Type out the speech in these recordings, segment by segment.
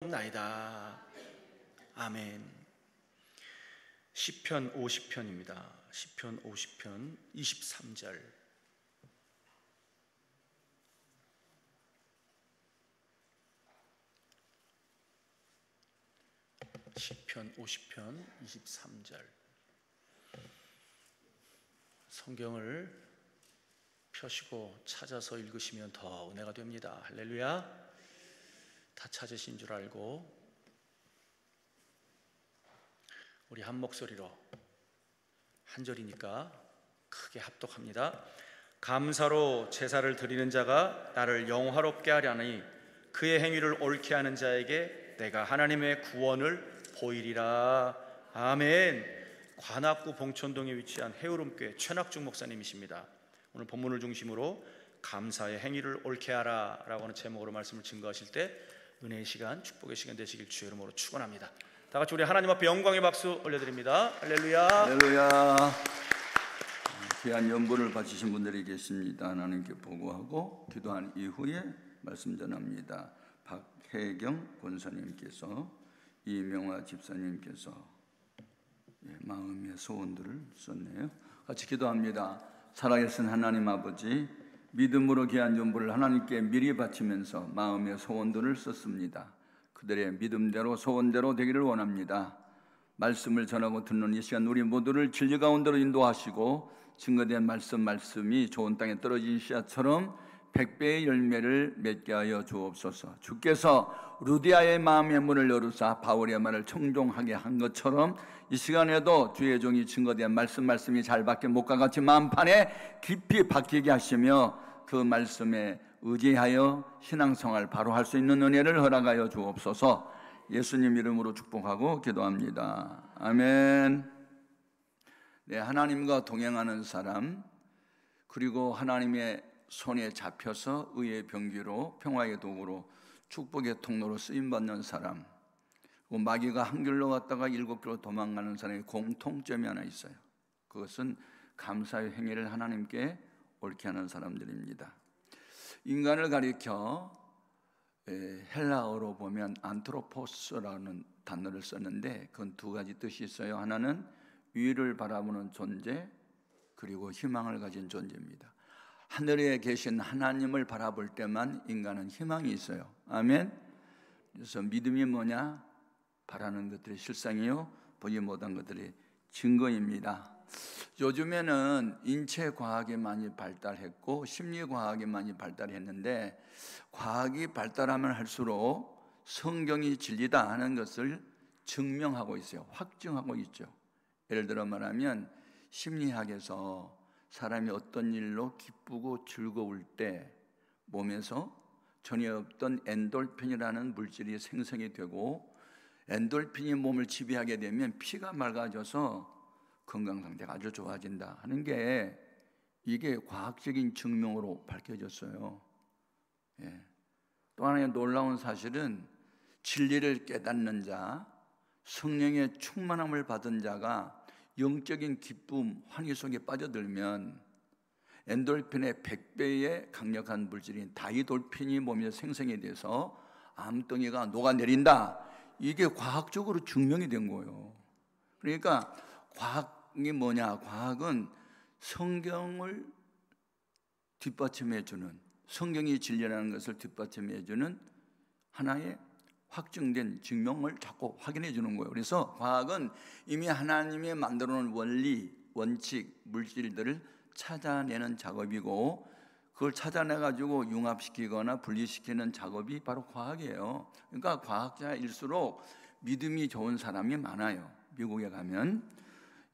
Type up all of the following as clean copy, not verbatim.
나이다. 아멘. 시편 50편입니다. 시편 50편 23절. 시편 50편 23절. 성경을 펴시고 찾아서 읽으시면 더 은혜가 됩니다. 할렐루야. 다 찾으신 줄 알고 우리 한 목소리로, 한 절이니까 크게 합독합니다. 감사로 제사를 드리는 자가 나를 영화롭게 하려니 그의 행위를 옳게 하는 자에게 내가 하나님의 구원을 보이리라. 아멘. 관악구 봉천동에 위치한 해우름교회 최낙중 목사님이십니다. 오늘 본문을 중심으로 감사의 행위를 옳게 하라 라고 하는 제목으로 말씀을 증거하실 때 은혜의 시간, 축복의 시간 되시길 주의 이름으로 축원합니다. 다 같이 우리 하나님 앞에 영광의 박수 올려드립니다. 할렐루야. 할렐루야. 귀한 연보를 바치신 분들이 계십니다. 하나님께 보고하고 기도한 이후에 말씀 전합니다. 박혜경 권사님께서, 이명화 집사님께서 마음의 소원들을 썼네요. 같이 기도합니다. 살아계신 하나님 아버지, 믿음으로 귀한 연보를 하나님께 미리 바치면서 마음의 소원들을 썼습니다. 그들의 믿음대로 소원대로 되기를 원합니다. 말씀을 전하고 듣는 이 시간 우리 모두를 진리 가운데로 인도하시고 증거된 말씀이 좋은 땅에 떨어진 씨앗처럼 100배의 열매를 맺게 하여 주옵소서. 주께서 루디아의 마음의 문을 열으사 바울의 말을 청종하게 한 것처럼 이 시간에도 주의 종이 증거된 말씀이 잘 박혀 목과 같이 마음판에 깊이 박히게 하시며 그 말씀에 의지하여 신앙생활 바로 할 수 있는 은혜를 허락하여 주옵소서. 예수님 이름으로 축복하고 기도합니다. 아멘. 네, 하나님과 동행하는 사람, 그리고 하나님의 손에 잡혀서 의의 병기로 평화의 도구로 축복의 통로로 쓰임받는 사람, 마귀가 한 길로 갔다가 7길로 도망가는 사람의 공통점이 하나 있어요. 그것은 감사의 행위를 하나님께 옳게 하는 사람들입니다. 인간을 가리켜 헬라어로 보면 안트로포스라는 단어를 썼는데 그건 두 가지 뜻이 있어요. 하나는 위를 바라보는 존재, 그리고 희망을 가진 존재입니다. 하늘에 계신 하나님을 바라볼 때만 인간은 희망이 있어요. 아멘. 그래서 믿음이 뭐냐? 바라는 것들이 실상이요, 보지 못한 것들이 증거입니다. 요즘에는 인체과학이 많이 발달했고 심리과학이 많이 발달했는데, 과학이 발달하면 할수록 성경이 진리다 하는 것을 증명하고 있어요. 확증하고 있죠. 예를 들어 말하면 심리학에서 사람이 어떤 일로 기쁘고 즐거울 때 몸에서 전혀 없던 엔돌핀이라는 물질이 생성이 되고, 엔돌핀이 몸을 지배하게 되면 피가 맑아져서 건강 상태가 아주 좋아진다 하는 게, 이게 과학적인 증명으로 밝혀졌어요. 또 하나의 놀라운 사실은 진리를 깨닫는 자, 성령의 충만함을 받은 자가 영적인 기쁨, 환희 속에 빠져들면 엔돌핀의 100배의 강력한 물질인 다이돌핀이 몸에 생성이 돼서 암덩이가 녹아내린다. 이게 과학적으로 증명이 된 거예요. 그러니까 과학이 뭐냐? 과학은 성경을 뒷받침해주는, 성경이 진리라는 것을 뒷받침해주는 하나의 확증된 증명을 자꾸 확인해 주는 거예요. 그래서 과학은 이미 하나님이 만들어 놓은 원리, 원칙, 물질들을 찾아내는 작업이고, 그걸 찾아내가지고 융합시키거나 분리시키는 작업이 바로 과학이에요. 그러니까 과학자일수록 믿음이 좋은 사람이 많아요. 미국에 가면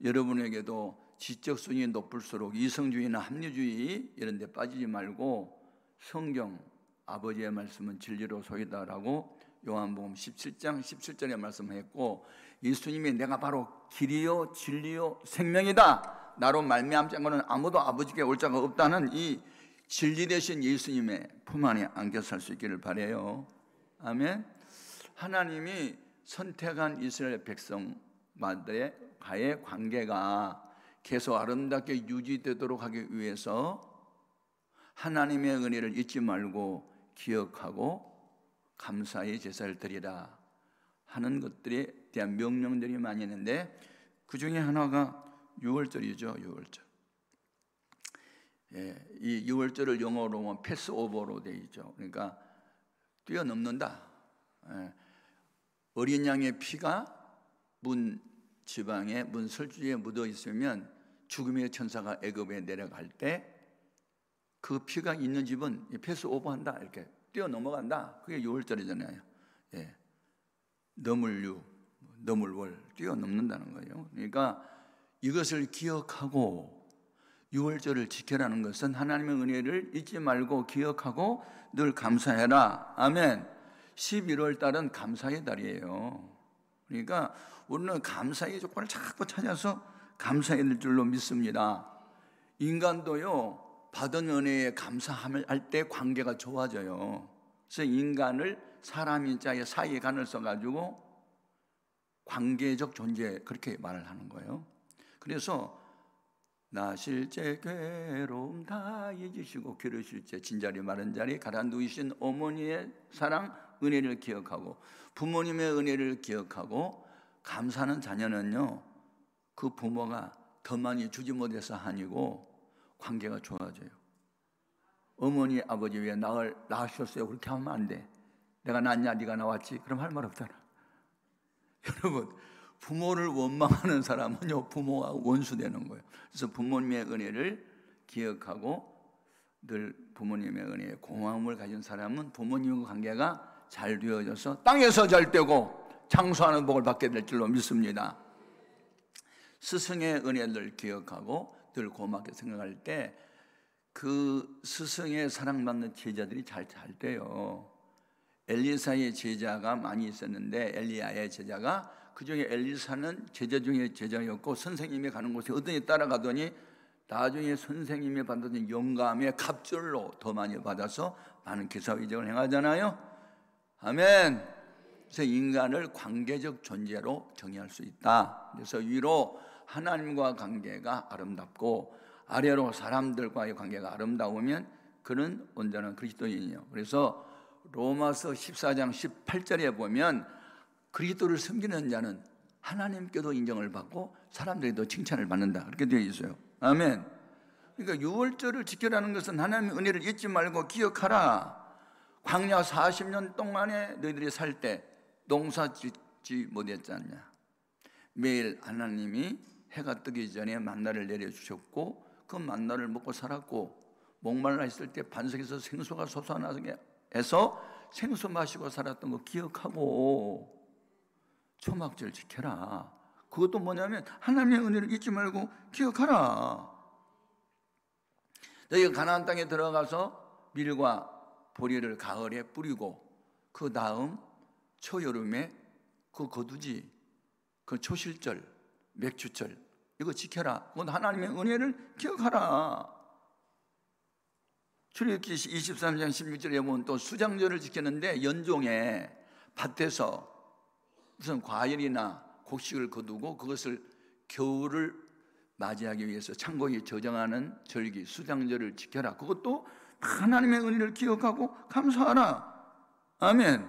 여러분에게도 지적 수준이 높을수록 이성주의나 합리주의 이런 데 빠지지 말고 성경, 아버지의 말씀은 진리로 소이다라고 요한복음 17장 17절에 말씀했고, 예수님이 내가 바로 길이요 진리요 생명이다, 나로 말미암지 않고는 아무도 아버지께 올 자가 없다는 이 진리 되신 예수님의 품 안에 안겨 살 수 있기를 바라요. 아멘. 하나님이 선택한 이스라엘 백성과의 관계가 계속 아름답게 유지되도록 하기 위해서 하나님의 은혜를 잊지 말고 기억하고 감사의 제사를 드리라 하는 것들에 대한 명령들이 많이 있는데 그 중에 하나가 유월절이죠. 유월절. 이 유월절을 영어로 보면 패스오버로 되어 있죠. 그러니까 뛰어넘는다. 어린 양의 피가 문 지방에 문 설주에 묻어 있으면 죽음의 천사가 애굽에 내려갈 때 그 피가 있는 집은 패스오버한다, 이렇게 뛰어넘어간다. 그게 유월절이잖아요. 넘을유, 넘을월, 뛰어넘는다는 거예요. 그러니까 이것을 기억하고 유월절을 지켜라는 것은 하나님의 은혜를 잊지 말고 기억하고 늘 감사해라. 아멘. 11월 달은 감사의 달이에요. 그러니까 우리는 감사의 조건을 자꾸 찾아서 감사해야 될 줄로 믿습니다. 인간도요, 받은 은혜에 감사함을 할 때 관계가 좋아져요. 그래서 인간을 사람인 자의 사이에 간을 써가지고 관계적 존재, 그렇게 말을 하는 거예요. 그래서 나 실제 괴로움 다 잊으시고 기르실 때 진자리 마른 자리 가라누이신 어머니의 사랑 은혜를 기억하고 부모님의 은혜를 기억하고 감사하는 자녀는요, 그 부모가 더 많이 주지 못해서 아니고 관계가 좋아져요. 어머니 아버지 왜 나를 낳으셨어요? 그렇게 하면 안 돼. 내가 낳냐 네가 나왔지? 그럼 할 말 없잖아. 여러분, 부모를 원망하는 사람은요, 부모가 원수되는 거예요. 그래서 부모님의 은혜를 기억하고 늘 부모님의 은혜에 고마움을 가진 사람은 부모님과 관계가 잘 되어져서 땅에서 잘 되고 장수하는 복을 받게 될 줄로 믿습니다. 스승의 은혜를 기억하고 늘 고맙게 생각할 때 그 스승의 사랑받는 제자들이 잘 돼요. 엘리사의 제자가 많이 있었는데 엘리야의 제자가, 그중에 엘리사는 제자 중에 제자였고 선생님이 가는 곳에 어떤이 따라가더니 나중에 선생님이 받은 영감의 갑절로 더 많이 받아서 많은 기사의적을 행하잖아요. 아멘. 그래서 인간을 관계적 존재로 정의할 수 있다. 그래서 위로 하나님과 관계가 아름답고 아래로 사람들과의 관계가 아름다우면 그는 온전한 그리스도인이에요. 그래서 로마서 14장 18절에 보면 그리스도를 섬기는 자는 하나님께도 인정을 받고 사람들에도 칭찬을 받는다, 그렇게 되어 있어요. 아멘. 그러니까 유월절을 지켜라는 것은 하나님의 은혜를 잊지 말고 기억하라. 광야 40년 동안에 너희들이 살 때 농사 짓지 못했지 않냐. 매일 하나님이 해가 뜨기 전에 만나를 내려주셨고 그 만나를 먹고 살았고, 목말라 있을 때 반석에서 생수가 솟아나게 해서 생수 마시고 살았던 거 기억하고 초막절 지켜라. 그것도 뭐냐면 하나님의 은혜를 잊지 말고 기억하라. 너희가 가나안 땅에 들어가서 밀과 보리를 가을에 뿌리고 그 다음 초여름에 그 거두지, 그 초실절, 맥주절 이거 지켜라. 그건 하나님의 은혜를 기억하라. 출애굽기 23장 16절에 보면 또 수장절을 지켰는데 연종에 밭에서 무슨 과일이나 곡식을 거두고 그것을 겨울을 맞이하기 위해서 창고에 저장하는 절기 수장절을 지켜라. 그것도 하나님의 은혜를 기억하고 감사하라. 아멘.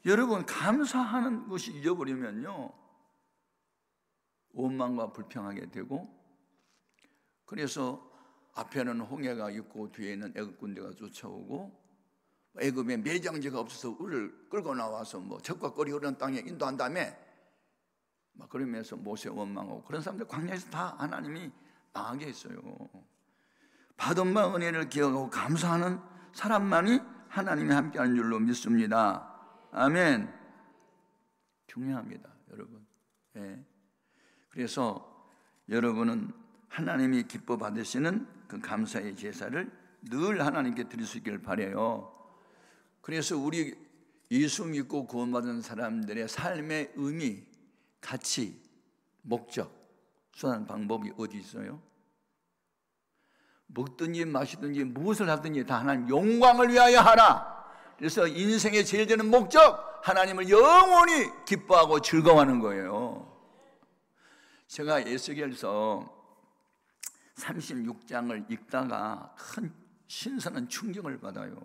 여러분, 감사하는 것이 잊어버리면요 원망과 불평하게 되고, 그래서 앞에는 홍해가 있고 뒤에는 애굽 군대가 쫓아오고 애굽에 매장지가 없어서 우리를 끌고 나와서 뭐 적과 꿀이 흐르는 땅에 인도한 다음에 막 그러면서 모세 원망하고 그런 사람들 광야에서 다 하나님이 망하게 했어요. 받은 바 은혜를 기억하고 감사하는 사람만이 하나님이 함께하는 줄로 믿습니다. 아멘. 중요합니다, 여러분. 그래서 여러분은 하나님이 기뻐 받으시는 그 감사의 제사를 늘 하나님께 드릴 수 있기를 바라요. 그래서 우리 예수 믿고 구원받은 사람들의 삶의 의미, 가치, 목적, 수행하는 방법이 어디 있어요? 먹든지 마시든지 무엇을 하든지 다 하나님 영광을 위하여 하라. 그래서 인생의 제일 되는 목적, 하나님을 영원히 기뻐하고 즐거워하는 거예요. 제가 에스겔서 36장을 읽다가 큰 신선한 충격을 받아요.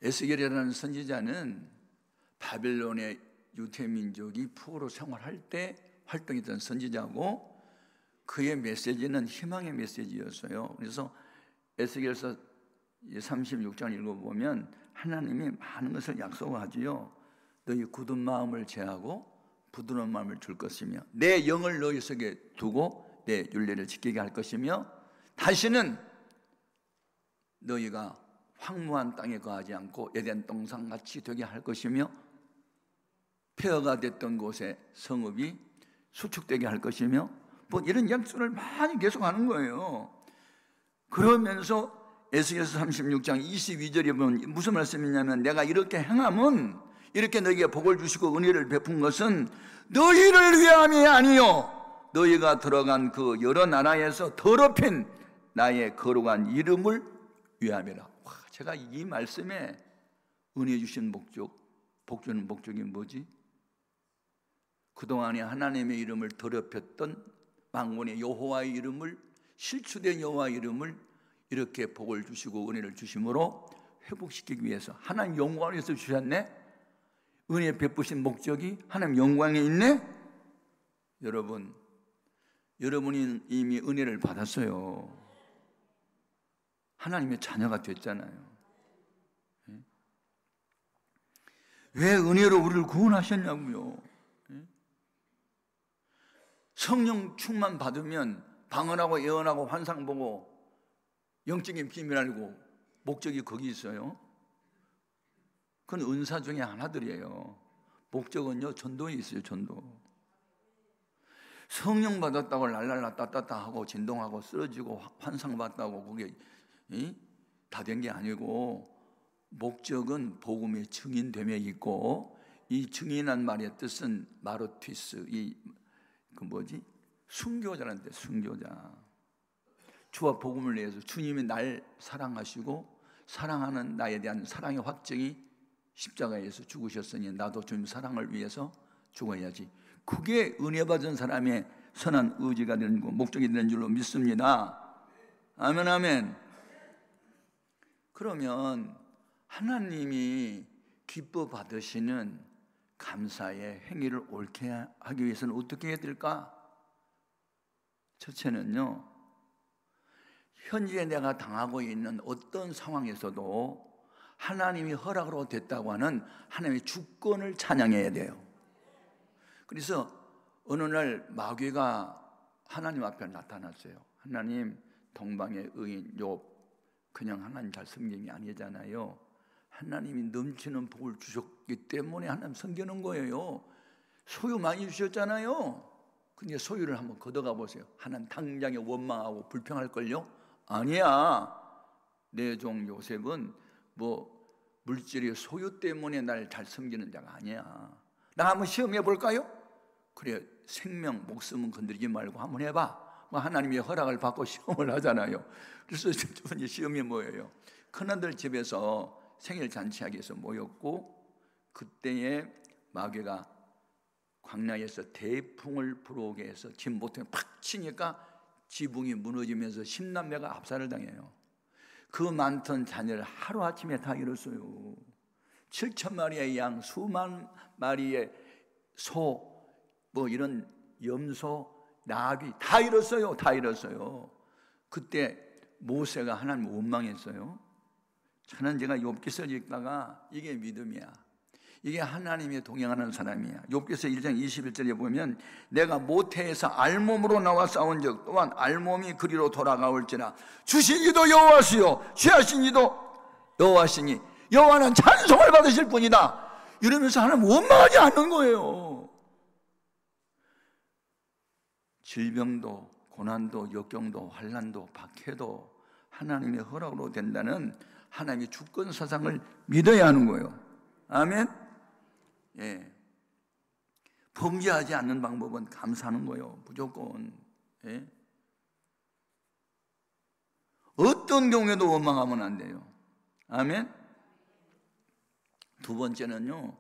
에스겔이라는 선지자는 바벨론의 유대민족이 포로로 생활할 때 활동했던 선지자고, 그의 메시지는 희망의 메시지였어요. 그래서 에스겔서 36장 읽어보면 하나님이 많은 것을 약속하지요. 너희 굳은 마음을 제하고 부드러운 마음을 줄 것이며, 내 영을 너희 속에 두고 내 율례를 지키게 할 것이며, 다시는 너희가 황무한 땅에 거하지 않고 에덴 동산같이 되게 할 것이며, 폐허가 됐던 곳에 성읍이 수축되게 할 것이며, 뭐 이런 약속을 많이 계속하는 거예요. 그러면서 에스겔서 36장 22절에 보면 무슨 말씀이냐면, 내가 이렇게 행함은, 이렇게 너희에게 복을 주시고 은혜를 베푼 것은 너희를 위함이 아니요 너희가 들어간 그 여러 나라에서 더럽힌 나의 거룩한 이름을 위함이라. 와, 제가 이 말씀에 은혜 주신 목적, 복 주는 목적이 뭐지? 그동안에 하나님의 이름을 더럽혔던 만군의 여호와의 이름을, 실추된 여호와의 이름을 이렇게 복을 주시고 은혜를 주심으로 회복시키기 위해서 하나님 영광을 위해서 주셨네. 은혜 베푸신 목적이 하나님 영광에 있네. 여러분, 여러분이 이미 은혜를 받았어요. 하나님의 자녀가 됐잖아요. 왜 은혜로 우리를 구원하셨냐고요. 성령 충만 받으면 방언하고 예언하고 환상 보고 영적인 비밀 알고, 목적이 거기 있어요. 그건 은사 중에 하나들이에요. 목적은요, 전도에 있어요. 전도. 성령 받았다고 랄랄라 따따따 하고 진동하고 쓰러지고 환상 받았다고 그게 다 된 게 아니고, 목적은 복음의 증인됨에 있고, 이 증인한 말의 뜻은 마르티스, 순교자라는 데, 순교자. 주와 복음을 위해서 주님이 날 사랑하시고 사랑하는 나에 대한 사랑의 확증이 십자가에서 죽으셨으니 나도 주님 사랑을 위해서 죽어야지. 그게 은혜 받은 사람의 선한 의지가 되는 거, 목적이 되는 줄로 믿습니다. 아멘, 아멘. 그러면 하나님이 기뻐 받으시는 감사의 행위를 옳게 하기 위해서는 어떻게 해야 될까? 첫째는요, 현재 내가 당하고 있는 어떤 상황에서도 하나님이 허락으로 됐다고 하는 하나님의 주권을 찬양해야 돼요. 그래서 어느 날 마귀가 하나님 앞에 나타났어요. 하나님, 동방의 의인 욥 그냥 하나님 잘 섬기는 게 아니잖아요. 하나님이 넘치는 복을 주셨기 때문에 하나님 섬기는 거예요. 소유 많이 주셨잖아요. 근데 소유를 한번 걷어가 보세요. 하나님 당장에 원망하고 불평할걸요? 아니야. 내 종 요셉은 물질의 소유 때문에 날 잘 섬기는 자가 아니야. 나 한번 시험해 볼까요? 그래, 생명, 목숨은 건드리지 말고 한번 해봐. 하나님의 허락을 받고 시험을 하잖아요. 그래서 첫 번째 시험이 뭐예요? 큰아들 집에서 생일 잔치하기 위해서 모였고, 그때에 마귀가 광야에서 대풍을 불어오게 해서 진보통에 팍 치니까 지붕이 무너지면서 10남매가 압살을 당해요. 그 많던 자녀를 하루아침에 다 잃었어요. 7,000마리의 양, 수만 마리의 소, 이런 염소, 나귀 다 잃었어요. 다 잃었어요. 그때 모세가 하나님을 원망했어요. 저는 제가 욥기서를 읽다가 이게 믿음이야. 이게 하나님이 동행하는 사람이야. 욥기서 1장 21절에 보면, 내가 모태에서 알몸으로 나와 싸운 적 또한 알몸이 그리로 돌아가올지라 주신 이도 여호와시요 취하신 이도 여호와시니 여호와는 찬송을 받으실 뿐이다. 이러면서 하나님 원망하지 않는 거예요. 질병도 고난도 역경도 환난도 박해도 하나님의 허락으로 된다는 하나님의 주권 사상을 믿어야 하는 거예요. 아멘. 예. 범죄하지 않는 방법은 감사하는 거예요. 무조건. 예. 어떤 경우에도 원망하면 안 돼요. 아멘. 두 번째는요,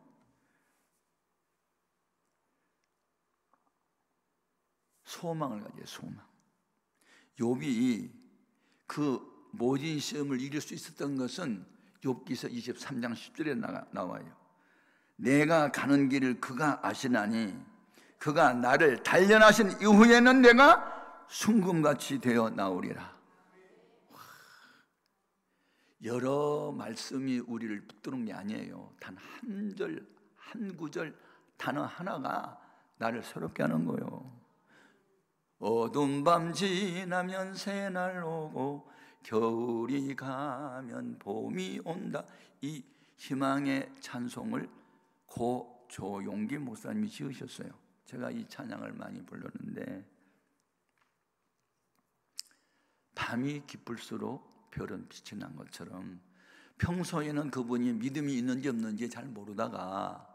소망을 가져요. 소망. 욥이 그 모진 시험을 이길 수 있었던 것은 욥기서 23장 10절에 나와요. 내가 가는 길을 그가 아시나니 그가 나를 단련하신 이후에는 내가 순금같이 되어 나오리라. 여러 말씀이 우리를 붙드는 게 아니에요. 단 한 절, 한 구절, 단어 하나가 나를 새롭게 하는 거예요. 어두운 밤 지나면 새날 오고 겨울이 가면 봄이 온다. 이 희망의 찬송을 고 조용기 목사님이 지으셨어요. 제가 이 찬양을 많이 불렀는데, 밤이 깊을수록 별은 빛이 난 것처럼 평소에는 그분이 믿음이 있는지 없는지 잘 모르다가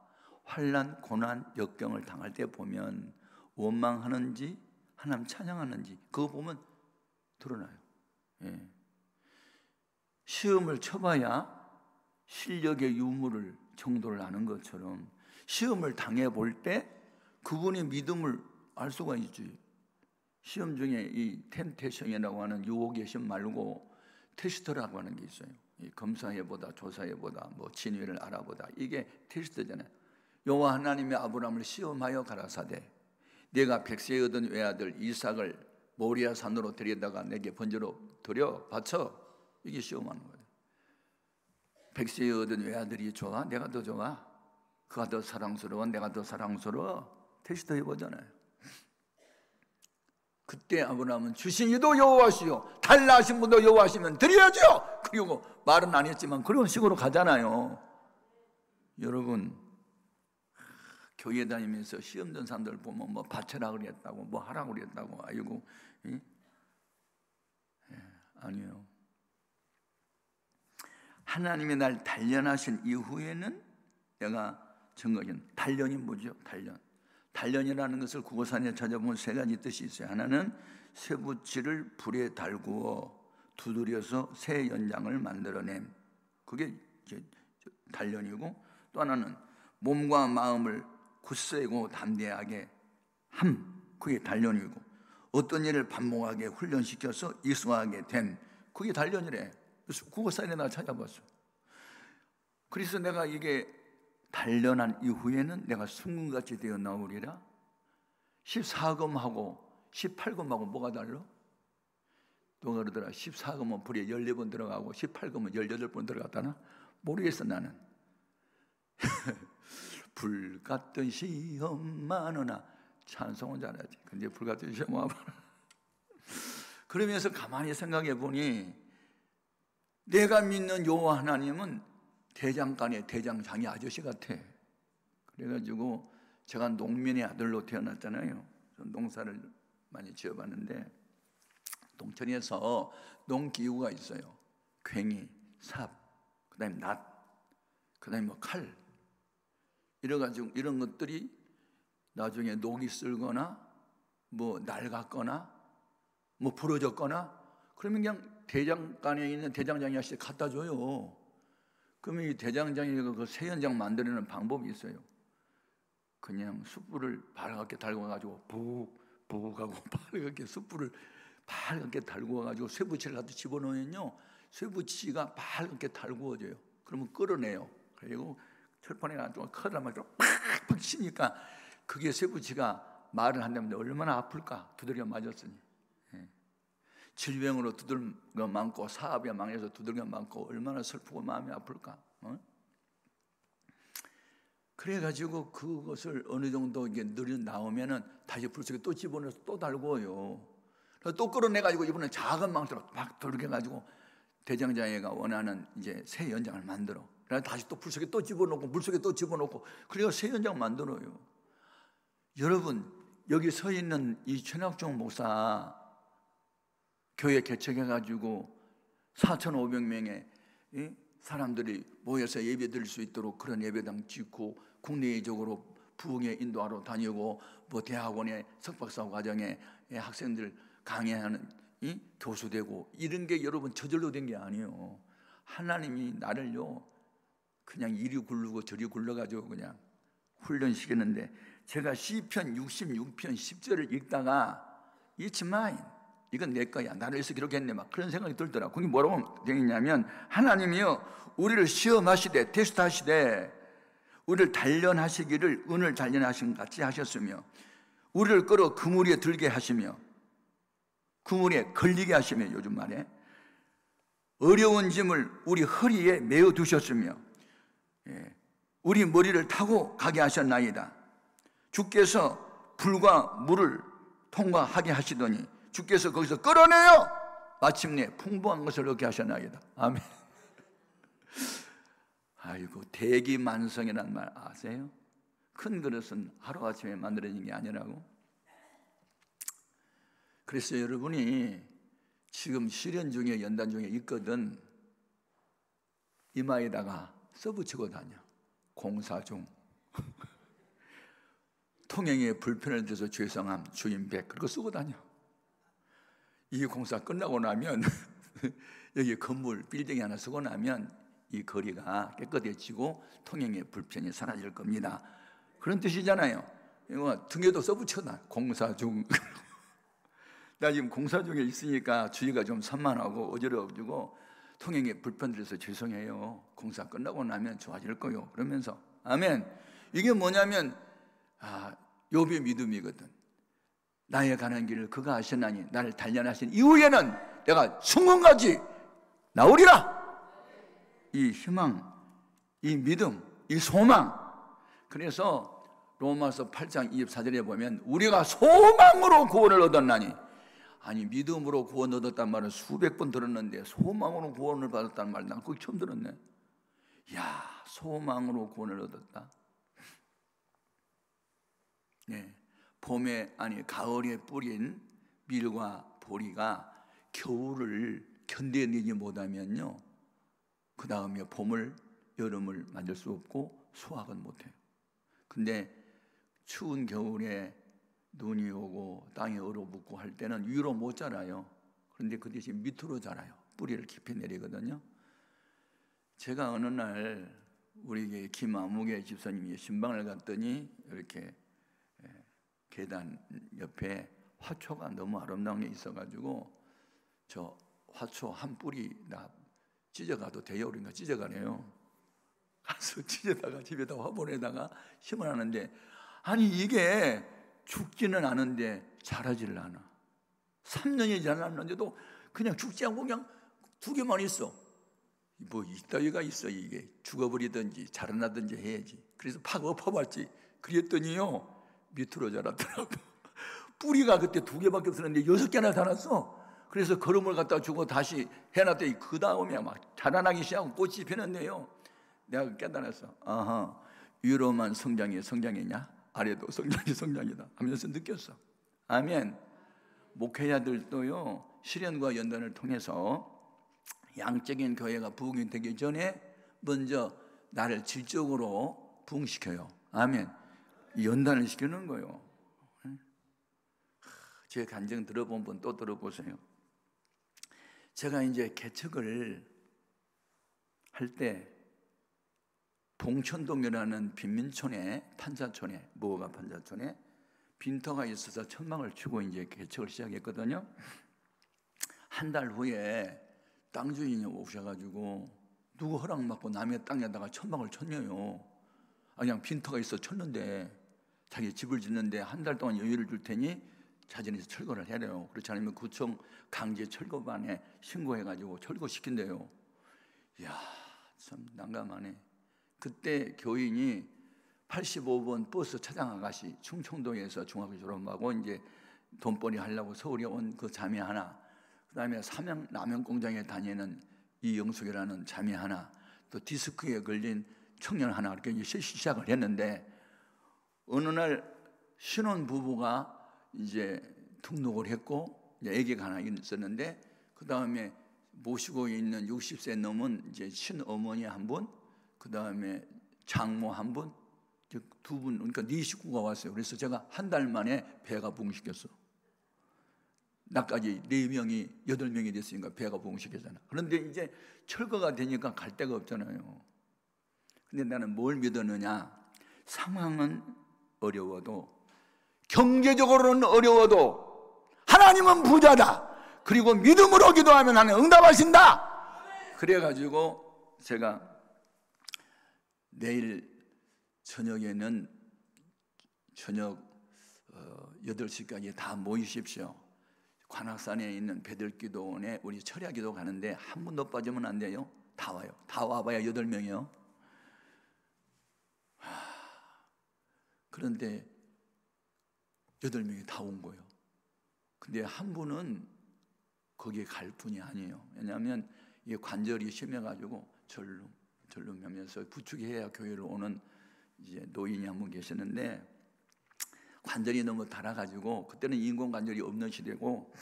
환난, 고난, 역경을 당할 때 보면 원망하는지 하나님 찬양하는지 그거 보면 드러나요. 예. 시험을 쳐봐야 실력의 유무를 정도를 아는 것처럼 시험을 당해볼 때 그분의 믿음을 알 수가 있지. 시험 중에 이 템테이션이라고 하는 유혹의 시험 말고 테스트라고 하는 게 있어요. 이 검사해보다 조사해보다 뭐 진위를 알아보다, 이게 테스트잖아요. 여호와 하나님이 아브라함을 시험하여 가라사대 내가 백세에 얻은 외아들 이삭을 모리아 산으로 데려다가 내게 번제로 드려 바쳐. 이게 시험하는 거예요. 백세에 얻은 외아들이 좋아? 내가 더 좋아? 그가 더 사랑스러워? 내가 더 사랑스러워? 테스트 해보잖아요. 그때 아브라함은 주신 이도 여호와시요 달라하신 분도 여호와시면 드려야죠. 그리고 말은 안 했지만 그런 식으로 가잖아요. 여러분, 교회 다니면서 시험 든 사람들 보면 뭐 바쳐라 그랬다고 뭐 하라 그랬다고, 아이고, 아니에요. 하나님이 날 단련하신 이후에는 내가 증거인, 단련이 뭐죠? 단련이라는 것을 국어사전에 찾아보면 세 가지 뜻이 있어요. 하나는 쇠붙이를 불에 달구어 두드려서 새 연장을 만들어냄, 그게 단련이고, 또 하나는 몸과 마음을 굳세고 담대하게 함, 그게 단련이고, 어떤 일을 반복하게 훈련시켜서 익숙하게 됨, 그게 단련이래. 그래서 국어사전에 찾아봤어. 그래서 내가 이게 단련한 이후에는 내가 순금같이 되어 나오리라. 14금하고 18금하고 뭐가 달라? 누가 그러더라. 14금은 불에 14번 들어가고 18금은 18번 들어갔다나? 모르겠어 나는. 불같던 시험 많으나 찬송은 잘하지. 근데 불같던 시험 와봐라. 그러면서 가만히 생각해 보니 내가 믿는 여호와 하나님은 대장간의 대장장이 아저씨 같아. 그래가지고 제가 농민의 아들로 태어났잖아요. 농사를 많이 지어봤는데 농촌에서 농기구가 있어요. 괭이, 삽, 그다음에 낫, 그다음에 뭐 칼, 이래가지고 이런 것들이 나중에 녹이 쓸거나 뭐 낡았거나 뭐 부러졌거나 그러면 그냥 대장간에 있는 대장장이 아저씨 갖다 줘요. 그러면 이 대장장이가 그 새 연장 만들어내는 방법이 있어요. 그냥 숯불을 밝게 달궈가지고 푹 하고 밝게 숯불을 밝게 달궈가지고 쇠붙이를 갖다 집어넣으면요, 쇠붙이가 밝게 달구어져요. 그러면 끓어내요. 그리고 철판에 놔두고 커다란 말로 팍팍 치니까 그게 쇠붙이가 말을 한다면 얼마나 아플까. 두드려 맞았으니. 질병으로 두들겨 맞고 사업에 망해서 두들겨 맞고 얼마나 슬프고 마음이 아플까. 그래가지고 그것을 어느 정도 이게 느려 나오면은 다시 불 속에 또 집어넣어서 또 달구어요. 또 끌어내가지고 이번에 작은 망토로 막 돌려가지고 대장장이가 원하는 이제 새 연장을 만들어. 그래서 다시 또 불 속에 또 집어넣고 물 속에 또 집어넣고 그래서 새 연장 만들어요. 여러분, 여기 서 있는 이 최낙종 목사 교회 개척해가지고 4,500명의 사람들이 모여서 예배 드릴 수 있도록 그런 예배당 짓고 국내적으로 부흥회 인도하러 다니고 뭐 대학원에 석박사 과정에 학생들 강의하는 교수 되고 이런 게 여러분 저절로 된 게 아니에요. 하나님이 나를요 그냥 이리 굴르고 저리 굴러가지고 그냥 훈련시키는데, 제가 시편 66편 10절을 읽다가 It's mine, 이건 내 거야, 나를 위해서 기록했네, 막 그런 생각이 들더라. 거기 뭐라고 되어 있냐면, 하나님이요 우리를 시험하시되 테스트하시되 우리를 단련하시기를 은을 단련하신 것 같이 하셨으며, 우리를 끌어 그물 위에 들게 하시며 그물에 걸리게 하시며, 요즘 말에 어려운 짐을 우리 허리에 메어 두셨으며, 우리 머리를 타고 가게 하셨나이다. 주께서 불과 물을 통과하게 하시더니 주께서 거기서 끌어내어 마침내 풍부한 것을 얻게 하셨나이다. 아멘. 아이고, 대기만성이라는 말 아세요? 큰 그릇은 하루아침에 만들어진 게 아니라고. 그래서 여러분이 지금 시련 중에, 연단 중에 있거든, 이마에다가 써붙이고 다녀. 공사 중. 통행에 불편을 줘서 죄송함, 주인 백, 그렇게 쓰고 다녀. 이 공사 끝나고 나면 여기 건물 빌딩이 하나 쓰고 나면 이 거리가 깨끗해지고 통행의 불편이 사라질 겁니다. 그런 뜻이잖아요. 이거 등에도 써붙여놔. 공사 중. 나 지금 공사 중에 있으니까 주위가 좀 산만하고 어지러워지고 통행에 불편드려서 죄송해요. 공사 끝나고 나면 좋아질 거요. 그러면서 아멘. 이게 뭐냐면 욥의 믿음이거든. 나의 가는 길을 그가 하셨나니 나를 단련하신 이후에는 내가 성공까지 나오리라. 이 희망, 이 믿음, 이 소망. 그래서 로마서 8장 24절에 보면 우리가 소망으로 구원을 얻었나니, 아니 믿음으로 구원 얻었단 말은 수백 번 들었는데 소망으로 구원을 받았다는 말 난 그거 처음 들었네. 야, 소망으로 구원을 얻었다. 네, 봄에 아니 가을에 뿌린 밀과 보리가 겨울을 견뎌내지 못하면요, 그 다음에 봄을, 여름을 만들 수 없고 수확은 못해요. 근데 추운 겨울에 눈이 오고 땅이 얼어붙고 할 때는 위로 못 자라요. 그런데 그 대신 밑으로 자라요. 뿌리를 깊이 내리거든요. 제가 어느 날 우리 김아무개 집사님이 신방을 갔더니 이렇게 계단 옆에 화초가 너무 아름다운 게 있어가지고 저 화초 한 뿌리 나 찢어가도 돼요? 그러니까 찢어가네요. 가서 찢어다가 집에다 화분에다가 심어놨는데, 아니 이게 죽지는 않은데 자라지를 않아. 3년이 지났는데도 그냥 죽지 않고 그냥 두 개만 있어. 뭐 이따위가 있어. 이게 죽어버리든지 자라나든지 해야지. 그래서 팍 엎어봤지. 그랬더니요 밑으로 자랐더라고. 뿌리가 그때 2개밖에 없었는데 6개나 자랐어. 그래서 거름을 갖다 주고 다시 해놨더니 그 다음에 막 자라나기 시작하고 꽃이 피는데요, 내가 깨달았어. 아하, 위로만 성장이냐? 아래도 성장이다 하면서 느꼈어. 아멘. 목회자들도요 시련과 연단을 통해서 양적인 교회가 부흥이 되기 전에 먼저 나를 질적으로 부흥시켜요. 아멘. 연단을 시키는 거예요. 제 간증 들어본 분 또 들어보세요. 제가 이제 개척을 할 때 봉천동이라는 빈민촌에, 판사촌에, 무허가 판사촌에 빈터가 있어서 천막을 치고 이제 개척을 시작했거든요. 한 달 후에 땅 주인이 오셔가지고 누구 허락 받고 남의 땅에다가 천막을 쳤냐요. 그냥 빈터가 있어 쳤는데 자기 집을 짓는데 한 달 동안 여유를 줄 테니 자진해서 철거를 해래요. 그렇지 않으면 구청 강제 철거반에 신고해가지고 철거시킨대요. 이야, 참 난감하네. 그때 교인이 85번 버스 차장 아가씨, 충청도에서 중학교 졸업하고 이제 돈벌이 하려고 서울에 온 그 자매 하나, 그 다음에 삼양 라면 공장에 다니는 이영숙이라는 자매 하나, 또 디스크에 걸린 청년 하나, 이렇게 이제 시작을 했는데, 어느 날 신혼 부부가 이제 등록을 했고 이제 아기가 하나 있었는데, 그 다음에 모시고 있는 60세 넘은 이제 친어머니 한 분, 그 다음에 장모 한 분, 두 분, 그러니까 4 식구가 왔어요. 그래서 제가 한 달 만에 배가 부흥시켰어. 나까지 4명이 8명이 됐으니까 배가 부흥시켰잖아. 그런데 이제 철거가 되니까 갈 데가 없잖아요. 근데 나는 뭘 믿었느냐? 상황은 어려워도, 경제적으로는 어려워도 하나님은 부자다. 그리고 믿음으로 기도하면 하나님 응답하신다. 그래가지고 제가 내일 저녁에는 저녁 8시까지 다 모이십시오. 관악산에 있는 배들기도원에 우리 철야기도 가는데 한 분도 빠지면 안 돼요. 다 와요. 다 와봐야 8명이요. 그런데 8명이 다 온 거예요. 근데 한 분은 거기에 갈 분이 아니에요. 왜냐하면 이 관절이 심해가지고 절름하면서 부축해야 교회를 오는 이제 노인이 한 분 계시는데 관절이 너무 달아가지고 그때는 인공관절이 없는 시대고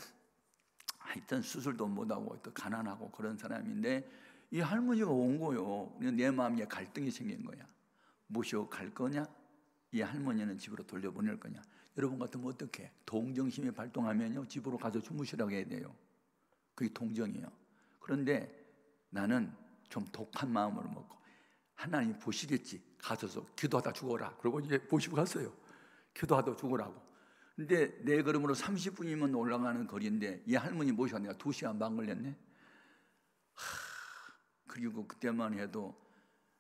하여튼 수술도 못하고 또 가난하고 그런 사람인데 이 할머니가 온 거예요. 내 마음에 갈등이 생긴 거야. 모시고 갈 거냐? 이 할머니는 집으로 돌려보낼 거냐? 여러분 같으면 어떻게? 동정심이 발동하면요 집으로 가서 주무시라고 해야 돼요. 그게 동정이에요. 그런데 나는 좀 독한 마음을 먹고 하나님 보시겠지. 가서서 기도하다 죽어라. 그러고 이제 보시고 갔어요. 기도하다 죽으라고. 근데 내 걸음으로 30분이면 올라가는 거리인데 이 할머니 모시고 내가 2시간 반 걸렸네. 그리고 그때만 해도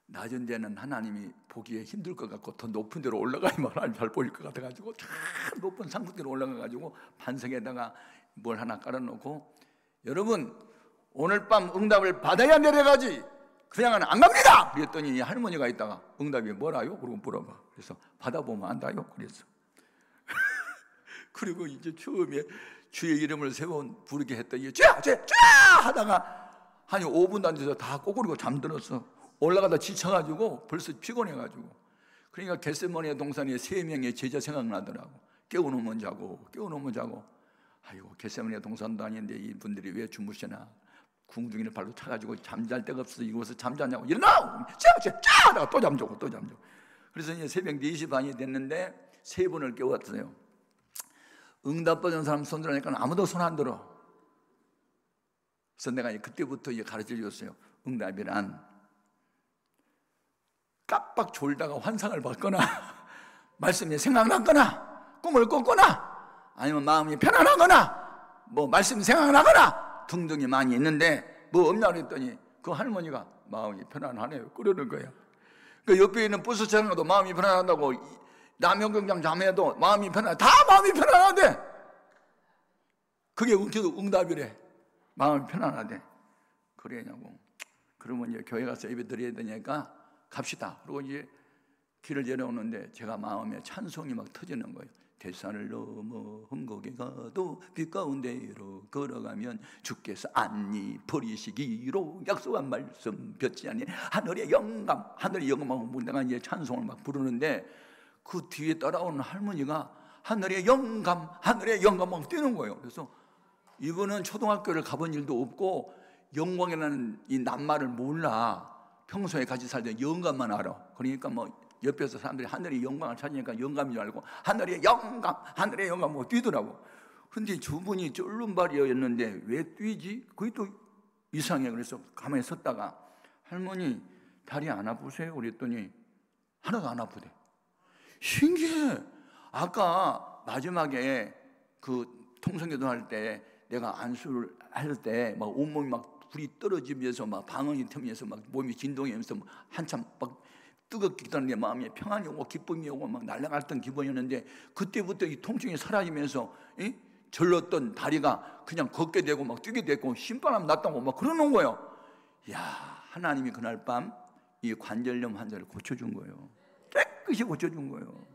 낮은 데는 하나님이 보기에 힘들 것 같고 더 높은 데로 올라가야만 하나님 잘 보일 것 같아가지고 참 높은 상국대로 올라가가지고 반석에다가 뭘 하나 깔아놓고 여러분 오늘 밤 응답을 받아야 내려가지 그냥은 안 갑니다. 그랬더니 이 할머니가 있다가 응답이 뭐라요? 그러고 물어봐. 그래서 받아보면 안다요. 그랬어. 그리고 이제 처음에 주의 이름을 세 번 부르게 했더니 쫙 하다가 한 5분도 안 돼서 다 꼬꾸리고 잠들었어. 올라가다 지쳐가지고 벌써 피곤해가지고. 그러니까 겟세마네 동산에 3명의 제자 생각나더라고. 깨워놓으면 자고 깨워놓으면 자고. 아이고 겟세마네 동산도 아닌데 이분들이 왜 주무시나. 궁둥이를 발로 차가지고 잠잘 데가 없어. 이곳에서 잠자냐고. 일어나! 쫙! 하다가 또 잠자고 또 잠자고. 그래서 이제 새벽 4시 반이 됐는데 3분을 깨웠어요. 응답받은 사람 손 들으니까 아무도 손 안 들어. 그래서 내가 그때부터 이제 가르쳐 줬어요. 응답이란 깜빡 졸다가 환상을 받거나 말씀이 생각나거나 꿈을 꿨거나 아니면 마음이 편안하거나 뭐 말씀이 생각나거나 등등이 많이 있는데 뭐 없냐 그랬더니 그 할머니가 마음이 편안하네요 그러는 거야. 그 옆에 있는 버스 차량도 마음이 편안하다고 남영경장 자매도 마음이 편안해. 다 마음이 편안하대. 그게 응답이래. 마음이 편안하대. 그러냐고. 그러면 이제 교회 가서 예배 드려야 되니까 갑시다. 그리고 이제 길을 내려오는데 제가 마음에 찬송이 막 터지는 거예요. 대산을 넘어 험곡에 가도 빛 가운데로 걸어가면 주께서 안니 버리시기로 약속한 말씀 볕이 아닌 하늘의 영감, 하늘의 영감하고 내가 이제 찬송을 막 부르는데 그 뒤에 따라오는 할머니가 하늘의 영감, 하늘의 영감하고 뛰는 거예요. 그래서 이분은 초등학교를 가본 일도 없고 영광이라는 이 낱말을 몰라. 평소에 같이 살 때 영감만 알아. 그러니까 뭐 옆에서 사람들이 하늘의 영광을 찾으니까 영감인 줄 알고 하늘의 영감, 하늘의 영감 뭐 뛰더라고. 그런데 저분이 쫄른발이었는데 왜 뛰지? 그게 또 이상해. 그래서 가만히 섰다가 할머니 다리 안 아프세요? 그랬더니 하나도 안 아프대. 신기해. 아까 마지막에 그 통성기도 할 때 내가 안수를 할 때 막 온몸이 막 불이 떨어지면서 막 방언이 터면서 막 몸이 진동하면서 한참 막 뜨겁게 기다는 게 마음에 평안이 오고 기쁨이 오고 막 날아갔던 기분이었는데 그때부터 이 통증이 사라지면서 절렀던 다리가 그냥 걷게 되고 막 뛰게 되고 신바람 났다고 막 그러는 거예요. 야, 하나님이 그날 밤 이 관절염 환자를 고쳐준 거예요. 깨끗이 고쳐준 거예요.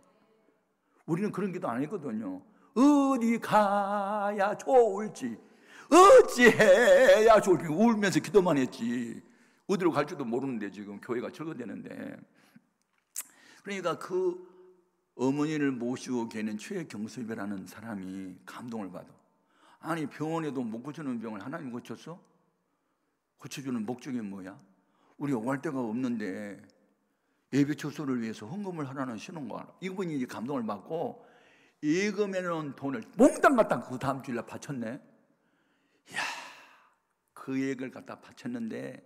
우리는 그런 기도 안 했거든요. 어디 가야 좋을지 어찌해야 좋을지 울면서 기도만 했지 어디로 갈지도 모르는데 지금 교회가 철거되는데. 그러니까 그 어머니를 모시고 계는 최경섭이라는 사람이 감동을 받아. 아니 병원에도 못 고쳐주는 병을 하나님 고쳤어? 고쳐주는 목적이 뭐야? 우리 오갈 데가 없는데 예배 처소를 위해서 헌금을 하라는 신호인 거 알아. 이분이 이제 감동을 받고 예금해놓은 돈을 몽땅 갖다 그 다음 주일날 바쳤네. 이야, 그 얘기를 갖다 바쳤는데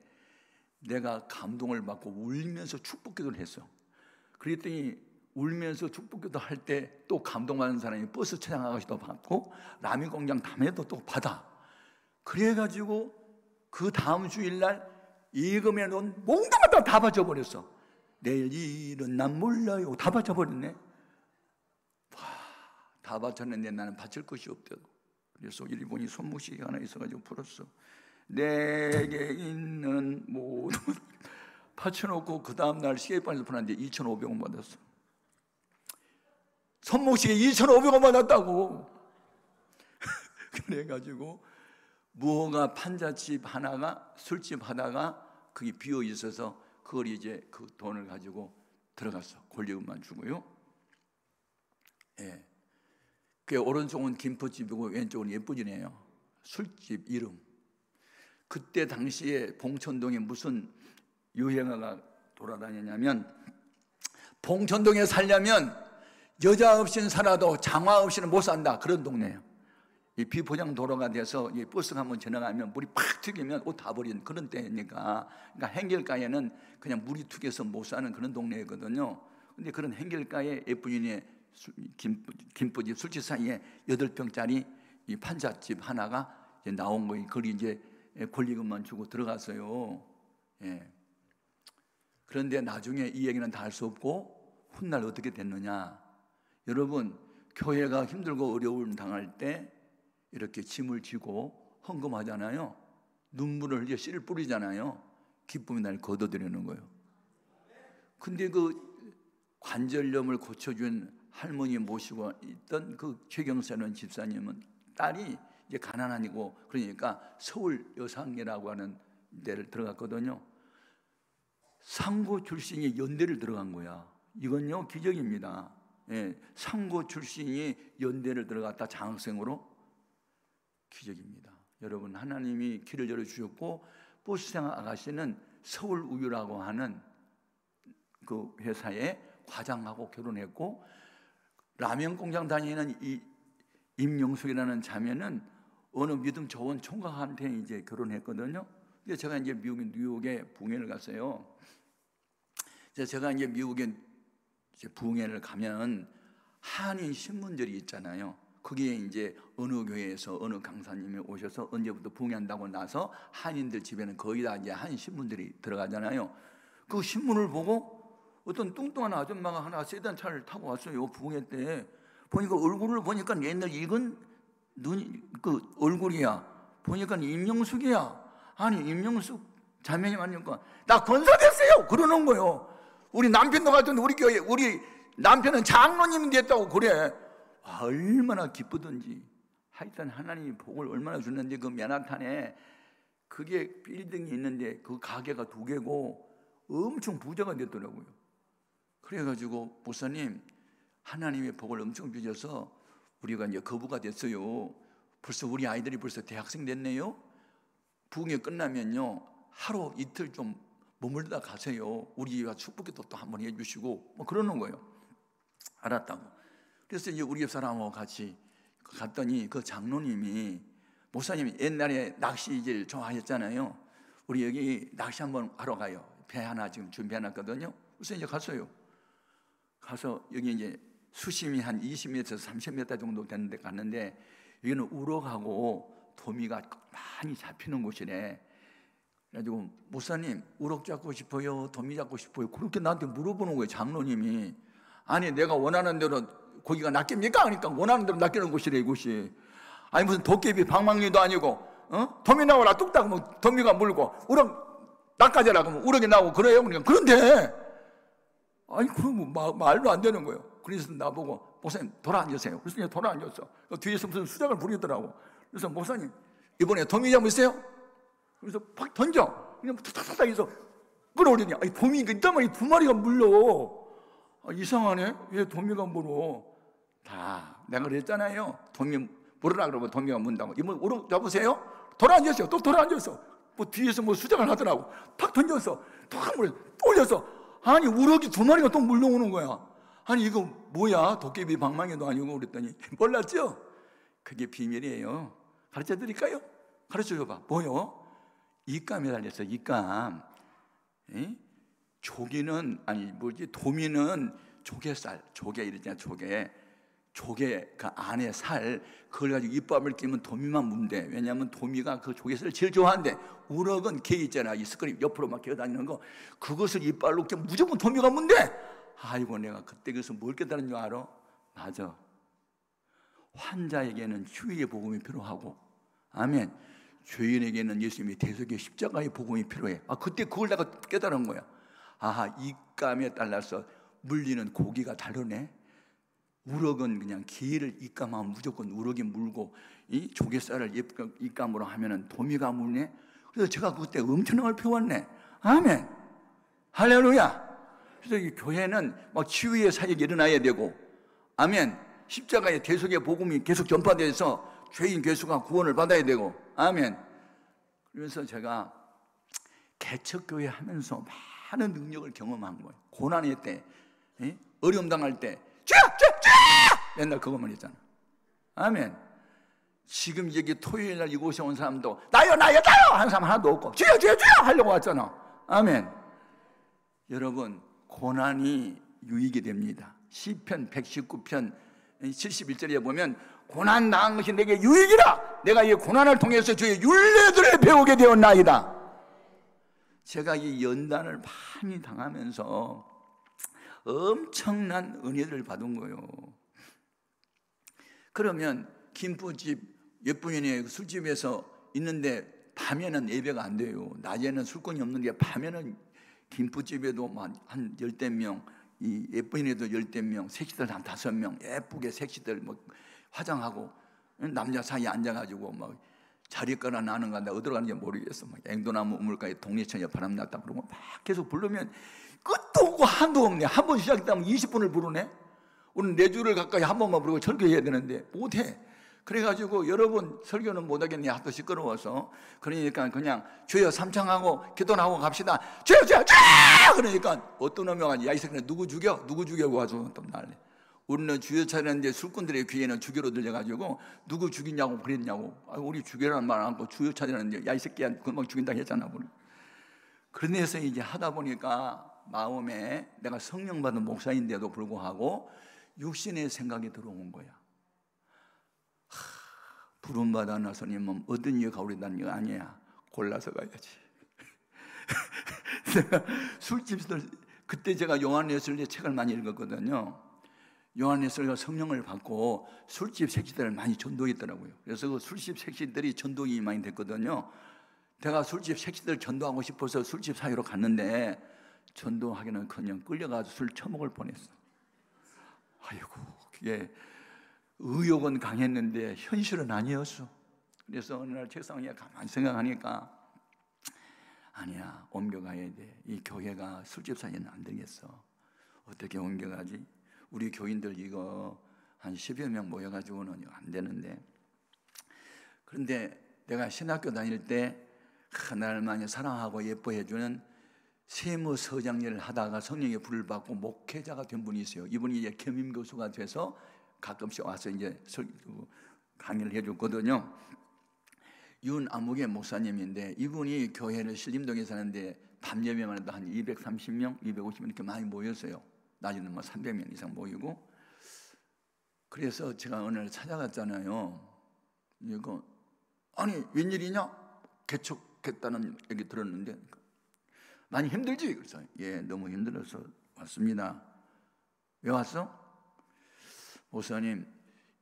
내가 감동을 받고 울면서 축복기도를 했어. 그랬더니 울면서 축복기도 할 때 또 감동받는 사람이 버스 차량 아가씨도 받고 라면공장 담에도 또 받아. 그래가지고 그 다음 주일날 예금에 놓은 몽땅 다 바쳐버렸어. 내일 일은 난 몰라요. 다 바쳐버렸네. 다 바쳤는데 나는 바칠 것이 없대도. 그래서 일본이 손목시계가 하나 있어가지고 풀었어. 내게 있는 모든 바쳐놓고 그 다음날 시계판에서 풀었는데 2,500원 받았어. 손목시계 2,500원 받았다고. 그래가지고 무허가 판잣집 하나가 술집 하다가 그게 비어 있어서 그걸 이제 그 돈을 가지고 들어갔어. 권리금만 주고요. 예. 그 오른쪽은 김포집이고 왼쪽은 예쁘지네요. 술집 이름. 그때 당시에 봉천동에 무슨 유행어가 돌아다녔냐면, 봉천동에 살려면 여자 없이는 살아도 장화 없이는 못 산다, 그런 동네예요. 이 비포장 도로가 돼서 이 버스가 한번 지나가면 물이 팍 튀기면 옷 다 버리는 그런 때니까, 그러니까 행길가에는 그냥 물이 튀겨서 못 사는 그런 동네거든요. 근데 그런 행길가에 예쁜이네 김포집 술집 사이에 8평짜리 이 판잣집 하나가 이제 나온 거예요. 거기 이제 권리금만 주고 들어갔어요. 예. 그런데 나중에 이 얘기는 다 할 수 없고 훗날 어떻게 됐느냐. 여러분, 교회가 힘들고 어려움 당할 때 이렇게 짐을 지고 헌금하잖아요. 눈물을 흘려 씨를 뿌리잖아요. 기쁨의 날 거둬들이는 거예요. 근데 그 관절염을 고쳐준 할머니 모시고 있던 그 최경사는 집사님은 딸이 이제 가난하고 그러니까 서울 여상이라고 하는 데를 들어갔거든요. 상고 출신이 연대를 들어간 거야. 이건요 기적입니다. 예, 상고 출신이 연대를 들어갔다 장학생으로. 기적입니다. 여러분, 하나님이 길을 열어주셨고, 버스생 아가씨는 서울우유라고 하는 그 회사에 과장하고 결혼했고, 라면 공장 다니는 이 임영숙이라는 자매는 어느 믿음 좋은 총각한테 이제 결혼했거든요. 근데 제가 이제 뉴욕에 부흥회를 갔어요. 제가 이제 미국에 이제 부흥회를 가면 한인 신문들이 있잖아요. 거기에 이제 어느 교회에서 어느 강사님이 오셔서 언제부터 부흥회한다고 나서 한인들 집에는 거의 다 이제 한인 신문들이 들어가잖아요. 그 신문을 보고 어떤 뚱뚱한 아줌마가 하나 세단 차를 타고 왔어요. 부흥회 때 보니까 얼굴을 보니까 옛날 익은 그 얼굴이야. 보니까 임영숙이야. 아니, 임영숙 자매님 아니니까 나 권사됐어요 그러는 거예요. 우리 남편도 같은데 우리 교회 우리 남편은 장로님이 됐다고 그래. 얼마나 기쁘든지. 하여튼 하나님이 복을 얼마나 주는데, 그 맨하탄에 그게 빌딩이 있는데 그 가게가 2개고 엄청 부자가 됐더라고요. 그래가지고 목사님, 하나님의 복을 엄청 주셔서 우리가 이제 거부가 됐어요. 벌써 우리 아이들이 벌써 대학생 됐네요. 부흥회 끝나면요 하루 이틀 좀 머물다 가세요. 우리가 축복기도 또 한번 해주시고 뭐 그러는 거예요. 알았다고. 그래서 이제 우리 집 사람하고 같이 갔더니 그 장로님이, 목사님이 옛날에 낚시질 좋아하셨잖아요. 우리 여기 낚시 한번 하러 가요. 배 하나 지금 준비해놨거든요. 그래서 이제 갔어요. 가서 여기 이제 수심이 한 20m에서 30m 정도 되는데 갔는데, 여기는 우럭하고 도미가 많이 잡히는 곳이래. 그래가지고 목사님, 우럭 잡고 싶어요? 도미 잡고 싶어요? 그렇게 나한테 물어보는 거예요, 장로님이. 아니, 내가 원하는 대로 고기가 낚입니까? 하니까 원하는 대로 낚이는 곳이래, 이곳이. 아니, 무슨 도깨비 방망이도 아니고, 도미 나오라 뚝딱 하면 도미가 물고, 우럭 낚아져라 그러면 우럭이 나오고 그래요. 그러니까 그런데, 아니, 그럼 뭐 말도 안 되는 거예요. 그래서 나보고, 목사님, 돌아 앉으세요. 그래서 그냥 돌아 앉았어. 뒤에서 무슨 수작을 부리더라고. 그래서 목사님, 이번에 도미 잡으세요? 그래서 팍 던져. 그냥 탁탁탁 해서 끌어올리냐. 아니, 도미가 있단 말이야. 2마리가 물려. 아, 이상하네. 왜 도미가 물어? 다 내가 그랬잖아요. 도미 물으라 그러면 도미가 문다고. 이번 우럭 잡으세요? 돌아 앉았어요. 또 돌아 앉았어. 뭐 뒤에서 뭐 수작을 하더라고. 탁 던졌어. 탁 물어. 또 올렸어. 아니, 우럭이 2마리가 또 물러오는 거야. 아니, 이거 뭐야? 도깨비 방망이도 아니고. 그랬더니 몰랐죠? 그게 비밀이에요. 가르쳐 드릴까요? 가르쳐 줘봐. 뭐요? 입감에 달렸어. 입감. 에? 조기는, 아니 뭐지, 도미는 조개살, 조개 이러잖아. 조개. 조개 그 안에 살 그걸 가지고 이빨을 끼면 도미만 문대. 왜냐하면 도미가 그 조개살을 제일 좋아한대. 우럭은 개 있잖아, 이 스크립 옆으로 막 기어다니는 거, 그것을 이빨로 끼면 무조건 도미가 문대. 아이고, 내가 그때 그래서 뭘 깨달은 줄 알아? 맞아, 환자에게는 휴일의 복음이 필요하고, 아멘, 죄인에게는 예수님의 대속의 십자가의 복음이 필요해. 그때 그걸 내가 깨달은 거야. 입감에 따라서 물리는 고기가 다르네. 우럭은 그냥 게를 입감하면 무조건 우럭이 물고, 이 조개살을 입감으로 하면은 도미가 물네. 그래서 제가 그때 엄청난 걸 배웠네. 아멘, 할렐루야. 그래서 이 교회는 막 치유의 사역이 일어나야 되고, 아멘, 십자가의 대속의 복음이 계속 전파돼서 죄인 괴수가 구원을 받아야 되고, 아멘. 그래서 제가 개척교회 하면서 많은 능력을 경험한 거예요. 고난의 때, 어려움 당할 때 주여 주여 주여 맨날 그것만 했잖아. 아멘. 지금 여기 토요일 날 이곳에 온 사람도 나요 나요 나요 하는 사람 하나도 없고 주여 주여 주여 하려고 왔잖아. 아멘. 여러분, 고난이 유익이 됩니다. 시편 119편 71절에 보면 고난 당한 것이 내게 유익이라. 내가 이 고난을 통해서 주의 율례들을 배우게 되었나이다. 제가 이 연단을 많이 당하면서 엄청난 은혜를 받은 거예요. 그러면 김포집 예쁜이네 술집에서 있는데 밤에는 예배가 안 돼요. 낮에는 술꾼이 없는데 밤에는 김포집에도 한 10명, 이 예쁜이네도 10명, 섹시들 한 5명, 예쁘게 섹시들 뭐 화장하고 남자 사이에 앉아가지고 막 자리 거나 나는 간다 어디로 가는지 모르겠어. 막 앵도나무 우물가에 동네천에 바람 났다 그러고 막 계속 부르면 끝도 없고 한도 없네. 한 번 시작했다면 20분을 부르네. 오늘 4주를 가까이 한 번만 부르고 설교해야 되는데 못해. 그래가지고 여러분 설교는 못하겠네. 하도 시끄러워서. 그러니까 그냥 주여 삼창하고 기도하고 갑시다. 주여 주여 주여. 그러니까 어떤 놈이 야 이 새끼는 누구 죽여? 누구 죽여고 와서 또 난리. 우리는 주여 차렸는데 술꾼들의 귀에는 주교로 들려가지고 누구 죽이냐고 그랬냐고. 우리 주교라는 말 안 하고 주여 차렸는데 야 이 새끼야 금방 죽인다 했잖아. 그런데서 이제 하다 보니까 마음에 내가 성령 받은 목사인데도 불구하고 육신의 생각이 들어온 거야. 부름받아 나서님은 어떤 이유 가오리다는 거 아니야. 골라서 가야지. 내가 술집들 그때 제가 요한예술의 책을 많이 읽었거든요. 요한예술가 성령을 받고 술집 색시들을 많이 전도했더라고요. 그래서 그 술집 색시들이 전도인이 많이 됐거든요. 내가 술집 색시들 전도하고 싶어서 술집 사이로 갔는데 전도하기는 그냥 끌려가서 술 처먹을 뻔했어. 아이고, 그게 의욕은 강했는데 현실은 아니었어. 그래서 어느 날 책상 위에 가만히 생각하니까 아니야, 옮겨가야 돼. 이 교회가 술집 사이에는 안 되겠어. 어떻게 옮겨가지? 우리 교인들 이거 한 10여 명 모여가지고는 안 되는데. 그런데 내가 신학교 다닐 때 나를 많이 사랑하고 예뻐해주는 세무서장 일을 하다가 성령의 불을 받고 목회자가 된 분이 있어요. 이분이 이제 겸임 교수가 돼서 가끔씩 와서 이제 강의를 해줬거든요. 윤아무개 목사님인데 이분이 교회를 신림동에 사는데 밤 예배만 해도 한 230명, 250명 이렇게 많이 모였어요. 낮에는 뭐 300명 이상 모이고. 그래서 제가 오늘 찾아갔잖아요. 이거 아니 웬일이냐? 개척했다는 얘기 들었는데 많이 힘들지? 그래서 예, 너무 힘들어서 왔습니다. 왜 왔어? 목사님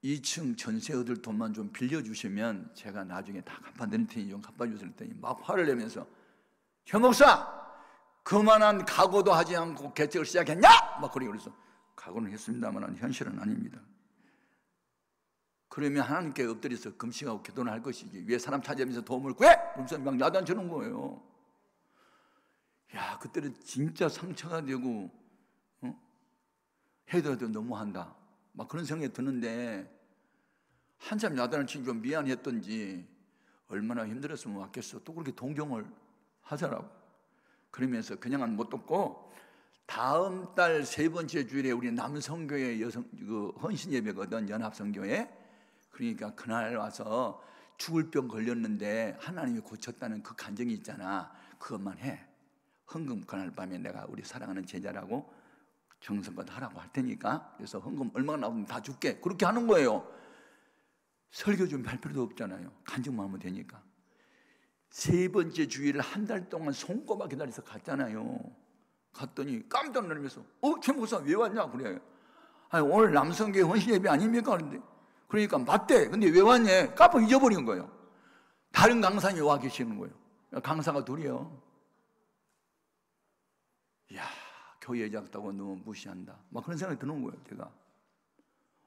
2층 전세 얻을 돈만 좀 빌려주시면 제가 나중에 다 갚아드릴 테니 좀 갚아주실 테니 막 화를 내면서 최 목사 그만한 각오도 하지 않고 개척을 시작했냐? 막 그래서 각오는 했습니다만 현실은 아닙니다. 그러면 하나님께 엎드려서 금식하고 기도는 할 것이지 왜 사람 찾아오면서 도움을 구해? 그러면서 막 야단치는 거예요. 야, 그때는 진짜 상처가 되고 해도 너무한다 막 그런 생각이 드는데 한참 야단을 치니 좀 미안했던지 얼마나 힘들었으면 왔겠어. 또 그렇게 동경을 하더라고. 그러면서 그냥은 못 듣고 다음 달 3번째 주일에 우리 남성교회 여성 헌신 예배거든. 연합성교회. 그러니까 그날 와서 죽을 병 걸렸는데 하나님이 고쳤다는 그 간증이 있잖아. 그것만 해. 헌금 그날 밤에 내가 우리 사랑하는 제자라고 정성껏 하라고 할 테니까 그래서 헌금 얼마나 나오면 다 줄게. 그렇게 하는 거예요. 설교 준비할 필요도 없잖아요. 간증만 하면 되니까. 세 번째 주일을 한 달 동안 손꼽아 기다려서 갔잖아요. 갔더니 깜짝 놀라면서 최 목사 왜 왔냐 그래요. 아니, 오늘 남성교회 헌신 예배 아닙니까? 그런데 그러니까 맞대. 근데 왜 왔냐? 깜빡 잊어버린 거예요. 다른 강사님이 와 계시는 거예요. 강사가 둘이요. 이야, 교회 작다고 너무 무시한다. 막 그런 생각이 드는 거예요. 제가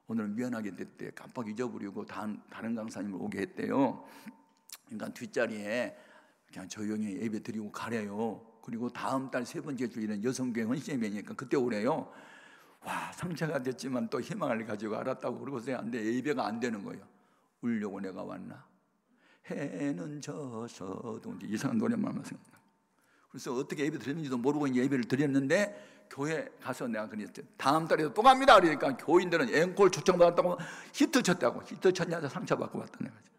오늘은 미안하게 됐대. 깜빡 잊어버리고 다른 강사님을 오게 했대요. 그러니까 뒷자리에 그냥 조용히 예배 드리고 가래요. 그리고 다음 달 세 번째 주일은 여성교회 헌신 예배니까 그때 오래요. 와, 상처가 됐지만 또 희망을 가지고 알았다고 그러고서 안 돼. 예배가 안 되는 거예요. 울려고 내가 왔나? 해는 져서도 이상한 노래만 생각나. 그래서 어떻게 예배 드렸는지도 모르고 예배를 드렸는데 교회 가서 내가 그랬죠. 다음 달에도 또 갑니다. 그러니까 교인들은 앵콜 초청받았다고 히트 쳤다고. 히트 쳤냐고 상처받고 왔다는 거죠.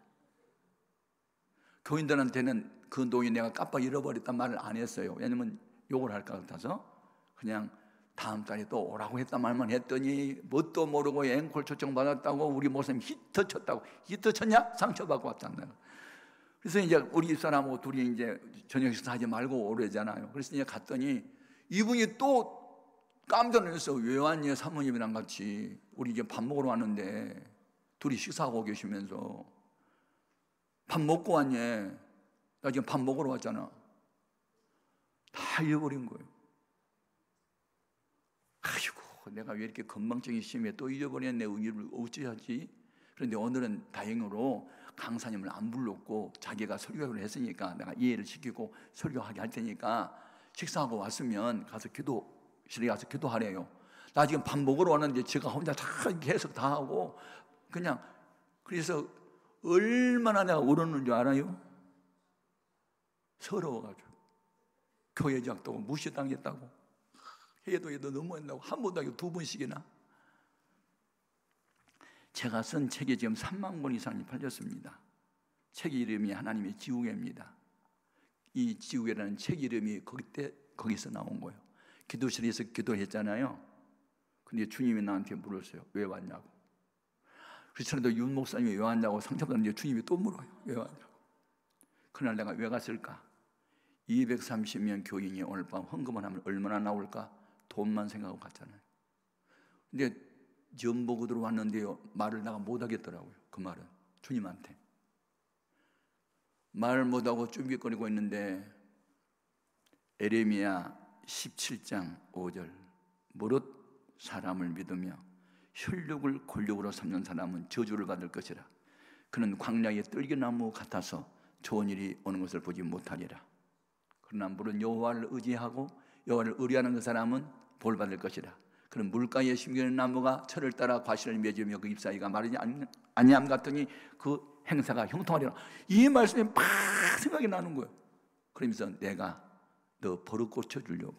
교인들한테는 그 노인 내가 깜빡 잃어버렸단 말을 안 했어요. 왜냐면 욕을 할 것 같아서 그냥 다음 달에 또 오라고 했단 말만 했더니 뭣도 모르고 앵콜 초청받았다고 우리 목사님 히트 쳤다고. 히트 쳤냐? 상처받고 왔잖아요. 그래서 이제 우리 사람하고 둘이 이제 저녁 식사하지 말고 오래잖아요. 그래서 이제 갔더니 이분이 또 깜짝 놀랐어요. 왜 왔냐? 사모님이랑 같이 우리 이제 밥 먹으러 왔는데 둘이 식사하고 계시면서 밥 먹고 왔냐? 나 지금 밥 먹으러 왔잖아. 다 잊어버린 거예요. 아이고, 내가 왜 이렇게 건망증이 심해? 또 잊어버렸네. 의미를 어찌하지? 그런데 오늘은 다행으로 강사님을 안 불렀고 자기가 설교를 했으니까 내가 이해를 시키고 설교하게 할 테니까 식사하고 왔으면 가서 기도실에 가서 기도하래요. 나 지금 밥 먹으러 왔는데 제가 혼자 다 계속 다 하고 그냥 그래서 얼마나 내가 울었는 줄 알아요? 서러워가지고 교회 작다고 무시당했다고 해도 너무한다고 한 번도 아니고 두 번씩이나. 제가 쓴 책이 지금 3만 권 이상이 팔렸습니다. 책 이름이 하나님의 지우개입니다. 이 지우개라는 책 이름이 거기서 나온 거예요. 기도실에서 기도했잖아요. 근데 주님이 나한테 물었어요. 왜 왔냐고. 그렇잖아도 윤 목사님이 왜 왔냐고 상처받았는데 주님이 또 물어요. 왜 왔냐고. 그날 내가 왜 갔을까? 230명 교인이 오늘 밤 헌금을 하면 얼마나 나올까? 돈만 생각하고 갔잖아요. 근데 전보고 들어왔는데요, 말을 내가 못하겠더라고요. 그 말은 주님한테 말 못하고 쭈삣거리고 있는데 에레미야 17장 5절 무릇 사람을 믿으며 혈육을 권력으로 삼는 사람은 저주를 받을 것이라. 그는 광야의 뜰기나무 같아서 좋은 일이 오는 것을 보지 못하리라. 그러나 무릇 여호와를 의지하고 여호와를 의뢰하는 그 사람은 볼 받을 것이라. 그는 물가에 심기는 나무가 철을 따라 과실을 맺으며 그 잎사귀가 마르지 아니함 같더니 그 행사가 형통하리라. 이 말씀이 막 생각이 나는 거예요. 그러면서 내가 너 버릇 고쳐주려고.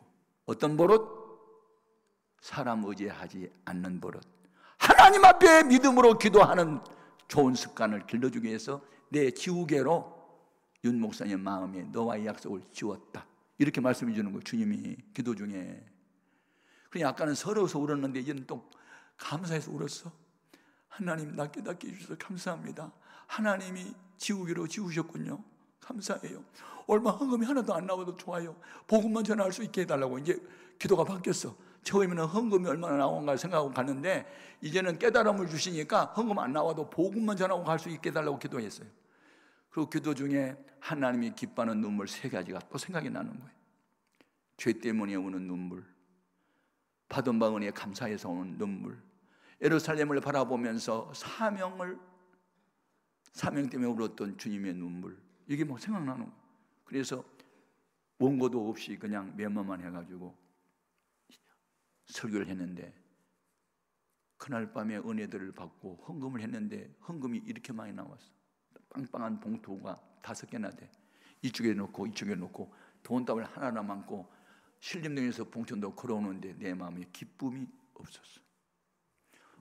어떤 버릇? 사람 의지하지 않는 버릇. 하나님 앞에 믿음으로 기도하는 좋은 습관을 길러주기 위해서 내 지우개로 윤 목사님 마음에 너와의 약속을 지웠다. 이렇게 말씀해 주는 거예요. 주님이 기도 중에. 그냥 아까는 서러워서 울었는데 이제는 또 감사해서 울었어. 하나님 나 깨닫게 해주셔서 감사합니다. 하나님이 지우개로 지우셨군요. 감사해요. 얼마 헌금이 하나도 안 나와도 좋아요. 복음만 전할 수 있게 해달라고. 이제 기도가 바뀌었어. 처음에는 헌금이 얼마나 나온가 생각하고 갔는데 이제는 깨달음을 주시니까 헌금 안 나와도 복음만 전하고 갈 수 있게 해달라고 기도했어요. 그리고 기도 중에 하나님이 기뻐하는 눈물 3가지가 또 생각이 나는 거예요. 죄 때문에 우는 눈물, 받은 바 은혜에 감사해서 오는 눈물, 예루살렘을 바라보면서 사명 때문에 울었던 주님의 눈물, 이게 막 생각나는 거예요. 그래서 원고도 없이 그냥 메모만 해가지고 설교를 했는데 그날 밤에 은혜들을 받고 헌금을 했는데 헌금이 이렇게 많이 나왔어. 빵빵한 봉투가 5개나 돼. 이쪽에 놓고 이쪽에 놓고 돈다발 하나 남았고 신림동에서 봉천도 걸어오는데 내 마음에 기쁨이 없었어.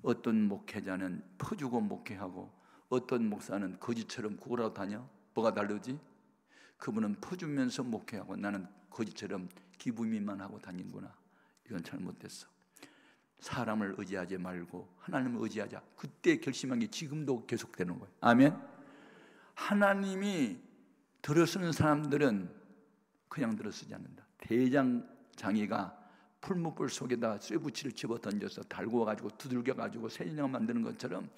어떤 목회자는 퍼주고 목회하고 어떤 목사는 거지처럼 구걸하고 다녀. 뭐가 다르지? 그분은 퍼주면서 목회하고 나는 거지처럼 기부미만 하고 다니는구나. 이건 잘못됐어. 사람을 의지하지 말고 하나님을 의지하자. 그때 결심한 게 지금도 계속되는 거예요. 아멘. 하나님이 들어쓰는 사람들은 그냥 들어쓰지 않는다. 대장장이가 풀무불 속에다 쇠붙이를 집어 던져서 달구어 가지고 두들겨 가지고 새 인형 만드는 것처럼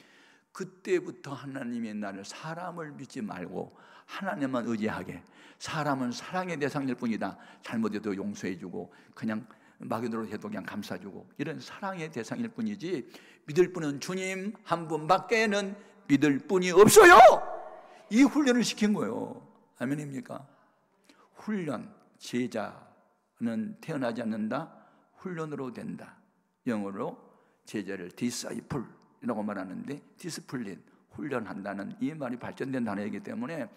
그때부터 하나님의 나를 사람을 믿지 말고 하나님만 의지하게. 사람은 사랑의 대상일 뿐이다. 잘못해도 용서해주고 그냥 마귀노릇 해도 그냥 감싸주고 이런 사랑의 대상일 뿐이지 믿을 분은 주님 한 분밖에는 믿을 분이 없어요. 이 훈련을 시킨 거예요. 아멘입니까? 훈련, 제자는 태어나지 않는다, 훈련으로 된다. 영어로 제자를 disciple이라고 말하는데 디스플린, 훈련한다는 이 말이 발전된 단어이기 때문에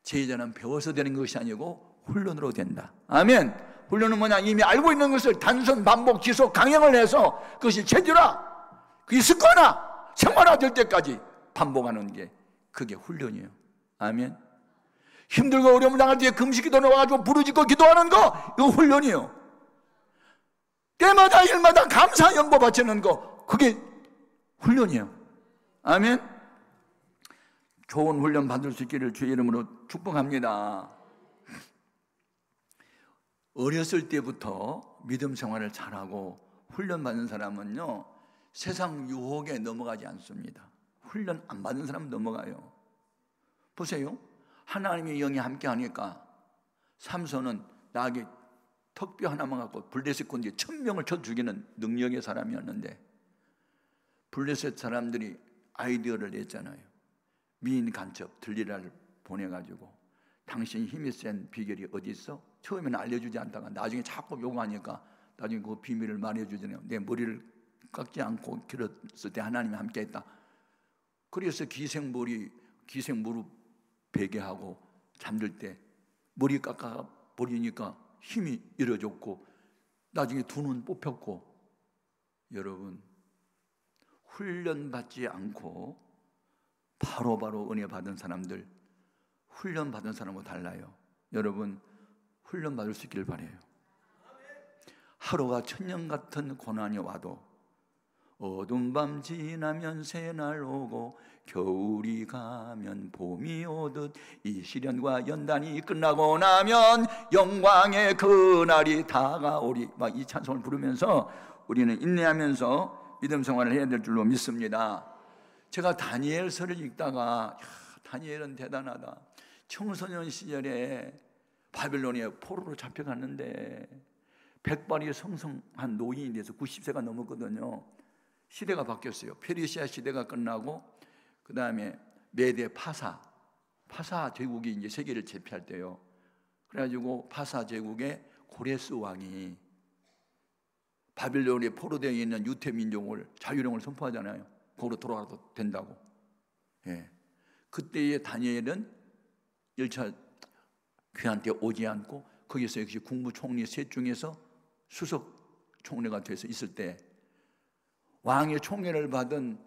제자는 배워서 되는 것이 아니고 훈련으로 된다. 아멘. 훈련은 뭐냐? 이미 알고 있는 것을 단순 반복 지속 강행을 해서 그것이 체질화, 그게 습관화, 생활화될 때까지 반복하는 게 그게 훈련이에요. 아멘. 힘들고 어려움을 당할 때 금식기도 나와가지고 부르짖고 기도하는 거 이거 훈련이에요. 때마다 일마다 감사 연보 바치는 거 그게 훈련이에요. 아멘. 좋은 훈련 받을 수 있기를 주의 이름으로 축복합니다. 어렸을 때부터 믿음 생활을 잘하고 훈련받은 사람은요 세상 유혹에 넘어가지 않습니다. 훈련 안 받은 사람은 넘어가요. 보세요. 하나님의 영이 함께 하니까 삼손은 나에게 턱뼈 하나만 갖고 블레셋 군대에 1000명을 쳐 죽이는 능력의 사람이었는데 블레셋 사람들이 아이디어를 냈잖아요. 미인 간첩 들리라를 보내가지고 당신 힘이 센 비결이 어디 있어? 처음에는 알려주지 않다가 나중에 자꾸 요구하니까 나중에 그 비밀을 말해주잖아요. 내 머리를 깎지 않고 길었을 때 하나님이 함께했다. 그래서 기생무릎 베개하고 잠들 때 머리 깎아 버리니까 힘이 잃어졌고 나중에 두 눈 뽑혔고. 여러분 훈련받지 않고 바로바로 은혜 받은 사람들 훈련 받은 사람하고 달라요. 여러분 훈련 받을 수 있기를 바라요. 하루가 천년 같은 고난이 와도 어두운 밤 지나면 새날 오고 겨울이 가면 봄이 오듯 이 시련과 연단이 끝나고 나면 영광의 그날이 다가오리. 막 이 찬송을 부르면서 우리는 인내하면서 믿음 생활을 해야 될 줄로 믿습니다. 제가 다니엘서를 읽다가 다니엘은 대단하다. 청소년 시절에 바빌론에 포로로 잡혀갔는데 백발이 성성한 노인이 돼서 90세가 넘었거든요. 시대가 바뀌었어요. 페르시아 시대가 끝나고 그 다음에 메대 파사 제국이 이제 세계를 제패할 때요. 그래가지고 파사 제국의 고레스 왕이 바빌론에 포로되어 있는 유태 민족을 자유령을 선포하잖아요. 거기로 돌아가도 된다고. 예. 그때의 다니엘은 1차 그한테 오지 않고 거기서 역시 국무총리 셋 중에서 수석 총리가 돼서 있을 때 왕의 총애를 받은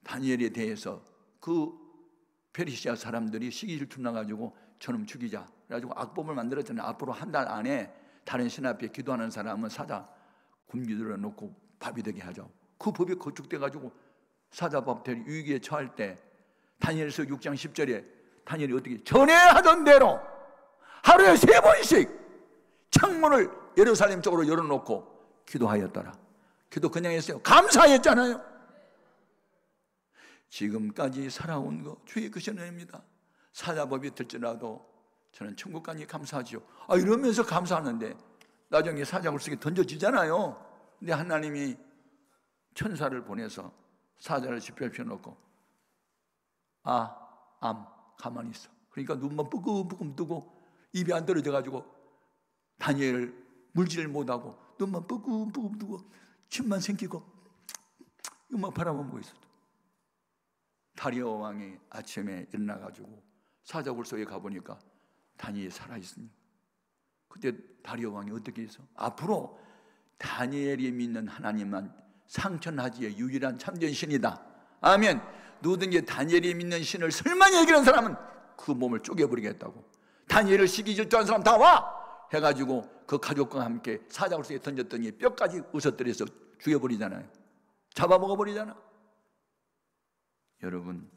다니엘에 대해서 그 페르시아 사람들이 시기질투 나가지고 저놈 죽이자 그래가지고 악법을 만들었잖아요. 앞으로 한 달 안에 다른 신 앞에 기도하는 사람은 사자 굶기들어 놓고 밥이 되게 하자. 그 법이 거축돼가지고 사자밥 될 위기에 처할 때 다니엘서 6장 10절에 다니엘이 어떻게 전에 하던 대로 하루에 3번씩 창문을 예루살렘 쪽으로 열어놓고 기도하였더라. 기도 그냥 했어요. 감사했잖아요. 지금까지 살아온 거 주의 크신 은혜입니다. 사자법이 들지라도 저는 천국 가니 감사하지요. 이러면서 감사하는데 나중에 사자굴 속에 던져지잖아요. 근데 하나님이 천사를 보내서 사자를 집결시켜 놓고 가만히 있어. 그러니까 눈만 뿌금뿌금 뜨고 입이 안 떨어져가지고 다니엘을 물질을 못하고 눈만 뿌금뿌금 뜨고 침만 생기고 이만 바라만 보고 있었다. 다리오 왕이 아침에 일어나가지고 사자굴 속에 가보니까 다니엘이 살아있습니다. 그때 다리오 왕이 어떻게 해서 앞으로 다니엘이 믿는 하나님만 상천하지의 유일한 참된 신이다. 아멘. 누구든지 다니엘이 믿는 신을 설마 얘기하는 사람은 그 몸을 쪼개버리겠다고. 다니엘을 시기 질투한 사람 다 와! 해가지고 그 가족과 함께 사자굴 속에 던졌더니 뼈까지 으스러뜨려서 죽여버리잖아요. 잡아먹어버리잖아. 여러분,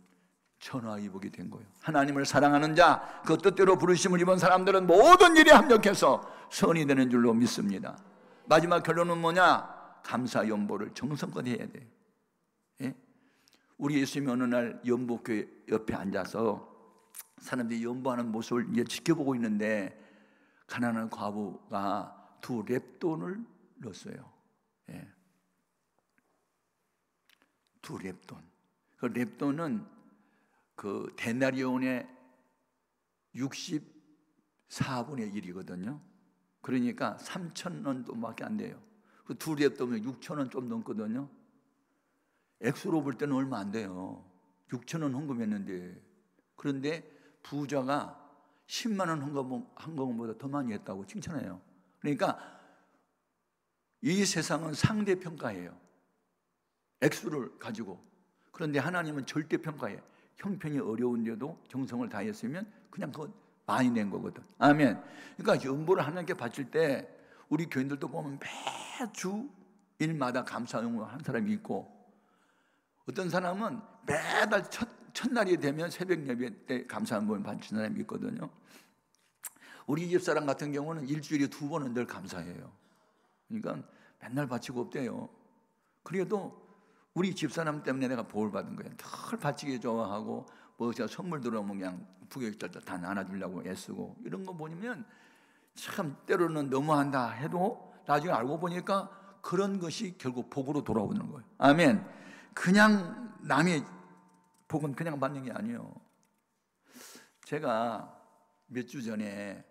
천하이복이 된 거예요. 하나님을 사랑하는 자, 그 뜻대로 부르심을 입은 사람들은 모든 일에 합력해서 선이 되는 줄로 믿습니다. 마지막 결론은 뭐냐? 감사 연보를 정성껏 해야 돼요. 예? 우리 예수님이 어느 날 연보교회 옆에 앉아서 사람들이 연보하는 모습을 이제 지켜보고 있는데 가난한 과부가 2렙돈을 넣었어요. 예. 2렙돈. 그 렙돈은 그 데나리온의 64분의 1이거든요. 그러니까 3,000원밖에 안 돼요. 그 2렙돈이면 6,000원 좀 넘거든요. 액수로 볼 때는 얼마 안 돼요. 6,000원 헌금했는데. 그런데 부자가 10만 원 헌금보다 더 많이 했다고 칭찬해요. 그러니까 이 세상은 상대평가예요. 액수를 가지고. 그런데 하나님은 절대평가예요. 형편이 어려운데도 정성을 다했으면 그냥 그거 많이 낸 거거든. 아멘. 그러니까 연보를 하나님께 바칠 때 우리 교인들도 보면 매주 일마다 감사 연보를 하는 사람이 있고, 어떤 사람은 매달 첫날이 되면 새벽 예배 때 감사 연보를 바치는 사람이 있거든요. 우리 집사람 같은 경우는 일주일에 2번은 늘 감사해요. 그러니까 맨날 바치고 없대요. 그래도 우리 집사람 때문에 내가 복을 받은 거예요. 늘 바치기 좋아하고, 뭐 제가 선물 들어오면 그냥 부교육자들 다 나눠주려고 애쓰고, 이런 거 보면 참 때로는 너무한다 해도 나중에 알고 보니까 그런 것이 결국 복으로 돌아오는 거예요. 아멘. 그냥 남의 복은 그냥 받는 게 아니에요. 제가 몇 주 전에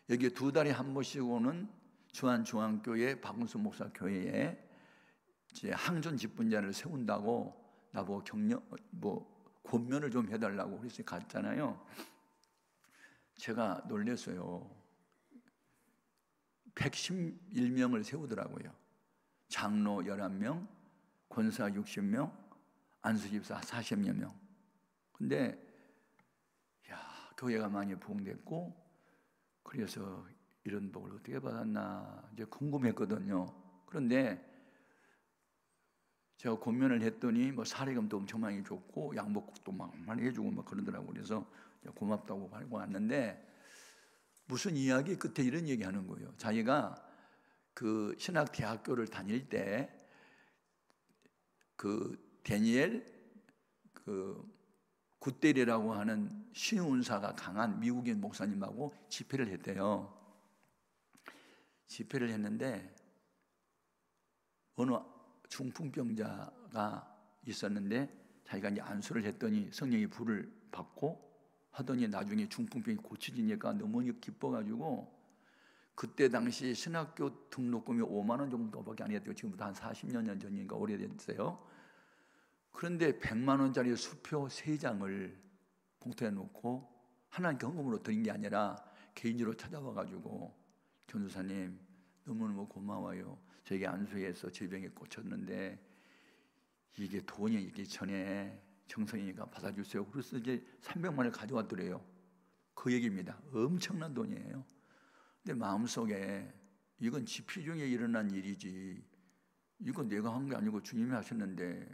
여기 2달에 한 번씩 오는 주안중앙교회 박은수 목사 교회에 이제 항전 집분자를 세운다고 나보고 권면을 좀 해달라고 그래서 갔잖아요. 제가 놀랐어요. 111명을 세우더라고요. 장로 11명, 권사 60명, 안수집사 40여 명. 근데 교회가 많이 부흥됐고, 그래서 이런 복을 어떻게 받았나 이제 궁금했거든요. 그런데 제가 권면을 했더니 뭐 사례금도 엄청 많이 줬고 양복도 막 많이 해주고 막 그러더라고요. 그래서 고맙다고 하고 왔는데, 무슨 이야기 끝에 이런 얘기하는 거예요. 자기가 그 신학대학교를 다닐 때 그 데니엘 그 굿데리라고 하는 신운사가 강한 미국인 목사님하고 집회를 했대요. 집회를 했는데 어느 중풍병자가 있었는데 자기가 이제 안수를 했더니 성령이 불을 받고 하더니 나중에 중풍병이 고쳐지니까 너무 기뻐가지고, 그때 당시 신학교 등록금이 5만 원 정도밖에 안 했대요. 지금부터 한 40년 전인가 오래됐어요. 그런데 100만 원짜리 수표 3장을 봉투에 놓고 하나님께 헌금으로 드린 게 아니라 개인적으로 찾아와가지고, 전도사님 너무너무 고마워요. 저에게 안수해서 질병에 꽂혔는데 이게 돈이 있기 전에 정성이니까 받아주세요. 그래서 이제 300만 원을 가져왔더래요. 그 얘기입니다. 엄청난 돈이에요. 근데 마음속에 이건 집회 중에 일어난 일이지, 이건 내가 한 게 아니고 주님이 하셨는데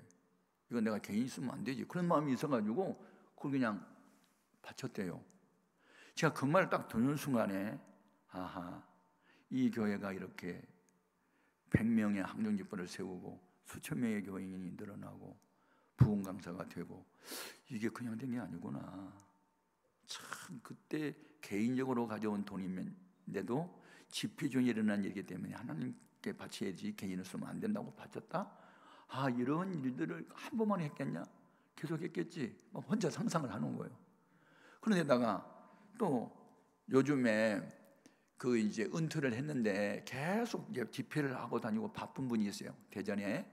이건 내가 개인이 쓰면 안 되지, 그런 마음이 있어가지고 그걸 그냥 바쳤대요. 제가 그 말을 딱 듣는 순간에 아하, 이 교회가 이렇게 100명의 항정집회를 세우고 수천 명의 교인이 늘어나고 부흥 강사가 되고, 이게 그냥 된 게 아니구나. 참 그때 개인적으로 가져온 돈인데도 집회 중에 일어난 일이기 때문에 하나님께 바쳐야지 개인을 쓰면 안 된다고 바쳤다. 아, 이런 일들을 한 번만 했겠냐? 계속 했겠지. 막 혼자 상상을 하는 거예요. 그런데다가 또 요즘에 그 이제 은퇴를 했는데 계속 이제 집회를 하고 다니고 바쁜 분이 있어요. 대전에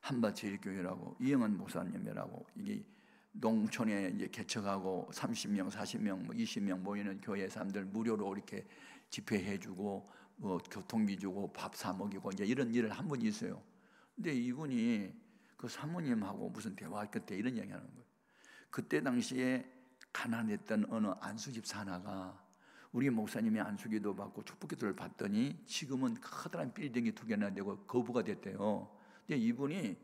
한밭제일교회라고 이영환 목사님이라고, 이게 농촌에 이제 개척하고 30명, 40명, 뭐 20명 모이는 교회 사람들 무료로 이렇게 집회해주고 뭐 교통비 주고 밥 사 먹이고 이제 이런 일을 한 분이 있어요. 근데 이분이 그 사모님하고 무슨 대화 끝에 이런 얘기하는 거예요. 그때 당시에 가난했던 어느 안수집사 하나가 우리 목사님이 안수기도 받고 축복기도를 받더니 지금은 커다란 빌딩이 2개나 되고 거부가 됐대요. 근데 이분이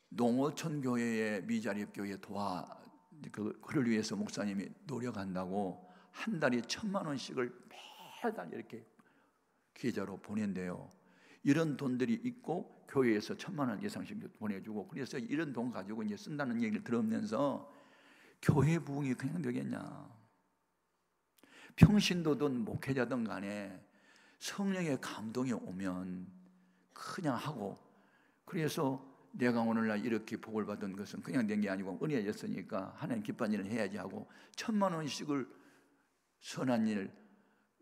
농어촌 교회의 미자립 교회 그를 위해서 목사님이 노력한다고 한 달에 1,000만 원씩을 매달 이렇게 계좌로 보낸대요. 이런 돈들이 있고 교회에서 1,000만 원 예상씩 보내주고, 그래서 이런 돈 가지고 이제 쓴다는 얘기를 들으면서 교회 부흥이 그냥 되겠냐? 평신도든 목회자든 간에 성령의 감동이 오면 그냥 하고, 그래서 내가 오늘날 이렇게 복을 받은 것은 그냥 된 게 아니고 은혜였으니까 하나님 기뻐하는 일을 해야지 하고 1,000만 원씩을 선한 일,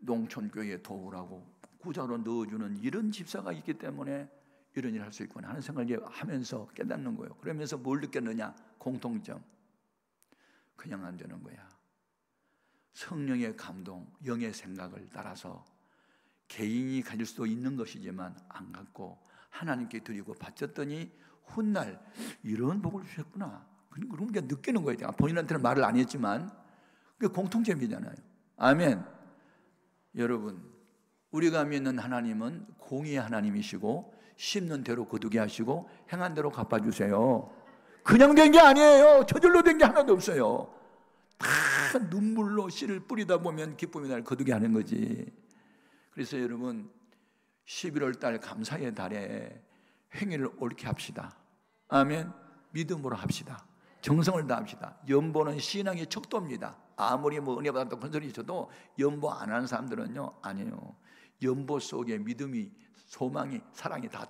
농촌교회에 도우라고 구자로 넣어주는 이런 집사가 있기 때문에 이런 일을 할 수 있구나 하는 생각을 하면서 깨닫는 거예요. 그러면서 뭘 느꼈느냐? 공통점. 그냥 안 되는 거야. 성령의 감동, 영의 생각을 따라서 개인이 가질 수도 있는 것이지만 안 갖고 하나님께 드리고 바쳤더니 훗날 이런 복을 주셨구나. 그런 게 느끼는 거예요. 본인한테는 말을 안 했지만 그게 공통점이잖아요. 아멘. 여러분, 우리가 믿는 하나님은 공의의 하나님이시고 심는 대로 거두게 하시고 행한 대로 갚아주세요. 그냥 된 게 아니에요. 저절로 된 게 하나도 없어요. 다 눈물로 씨를 뿌리다 보면 기쁨의 날 거두게 하는 거지. 그래서 여러분, 11월 달 감사의 달에 행위를 옳게 합시다. 아멘. 믿음으로 합시다. 정성을 다합시다. 연보는 신앙의 척도입니다. 아무리 은혜 받았다고 큰 소리 쳐도 연보 안 하는 사람들은요, 아니에요. 연보 속에 믿음이, 소망이, 사랑이 다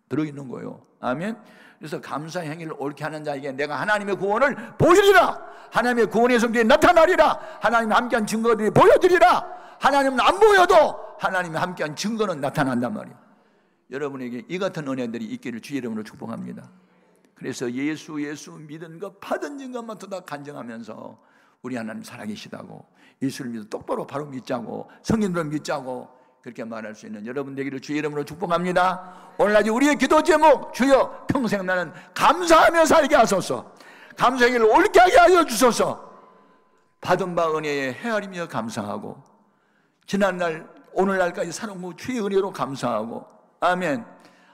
들어있는 거예요. 아멘. 그래서 감사 행위를 옳게 하는 자에게 내가 하나님의 구원을 보여주리라. 하나님의 구원의 성격이 나타나리라. 하나님이 함께한 증거들이 보여드리라. 하나님은 안 보여도 하나님이 함께한 증거는 나타난단 말이에요. 여러분에게 이 같은 은혜들이 있기를 주의 이름으로 축복합니다. 그래서 예수 믿은 것, 받은 증거만 다 간증하면서 우리 하나님 살아계시다고, 예수를 믿어 똑바로 바로 믿자고, 성인들을 믿자고 그렇게 말할 수 있는 여러분 되기를 주의 이름으로 축복합니다. 오늘날 우리의 기도 제목, 주여 평생 나는 감사하며 살게 하소서. 감사하기를 옳게 하게 하여 주소서. 받은 바 은혜에 헤아리며 감사하고, 지난날 오늘날까지 살아온 주의 은혜로 감사하고, 아멘.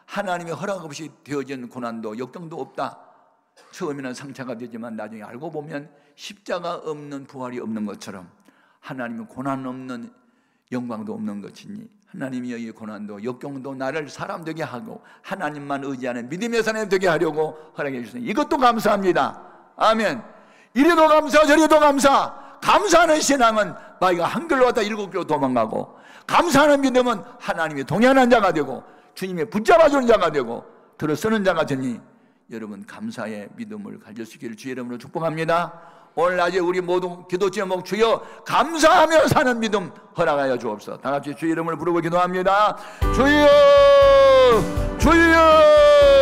하나님의 허락 없이 되어진 고난도 역경도 없다. 처음에는 상처가 되지만 나중에 알고 보면 십자가 없는 부활이 없는 것처럼 하나님은 고난 없는 영광도 없는 것이니 하나님이 이 고난도 역경도 나를 사람 되게 하고 하나님만 의지하는 믿음의 사람 되게 하려고 허락해 주시니 이것도 감사합니다. 아멘. 이래도 감사 저래도 감사. 감사하는 신앙은 마귀가 한 길로 왔다 7길로 도망가고, 감사하는 믿음은 하나님이 동행하는 자가 되고 주님이 붙잡아주는 자가 되고 들어서는 자가 되니 여러분 감사의 믿음을 가질 수 있기를 주의 이름으로 축복합니다. 오늘 낮에 우리 모두 기도 제목, 주여 감사하며 사는 믿음 허락하여 주옵소서. 다 같이 주의 이름을 부르고 기도합니다. 주여 주여.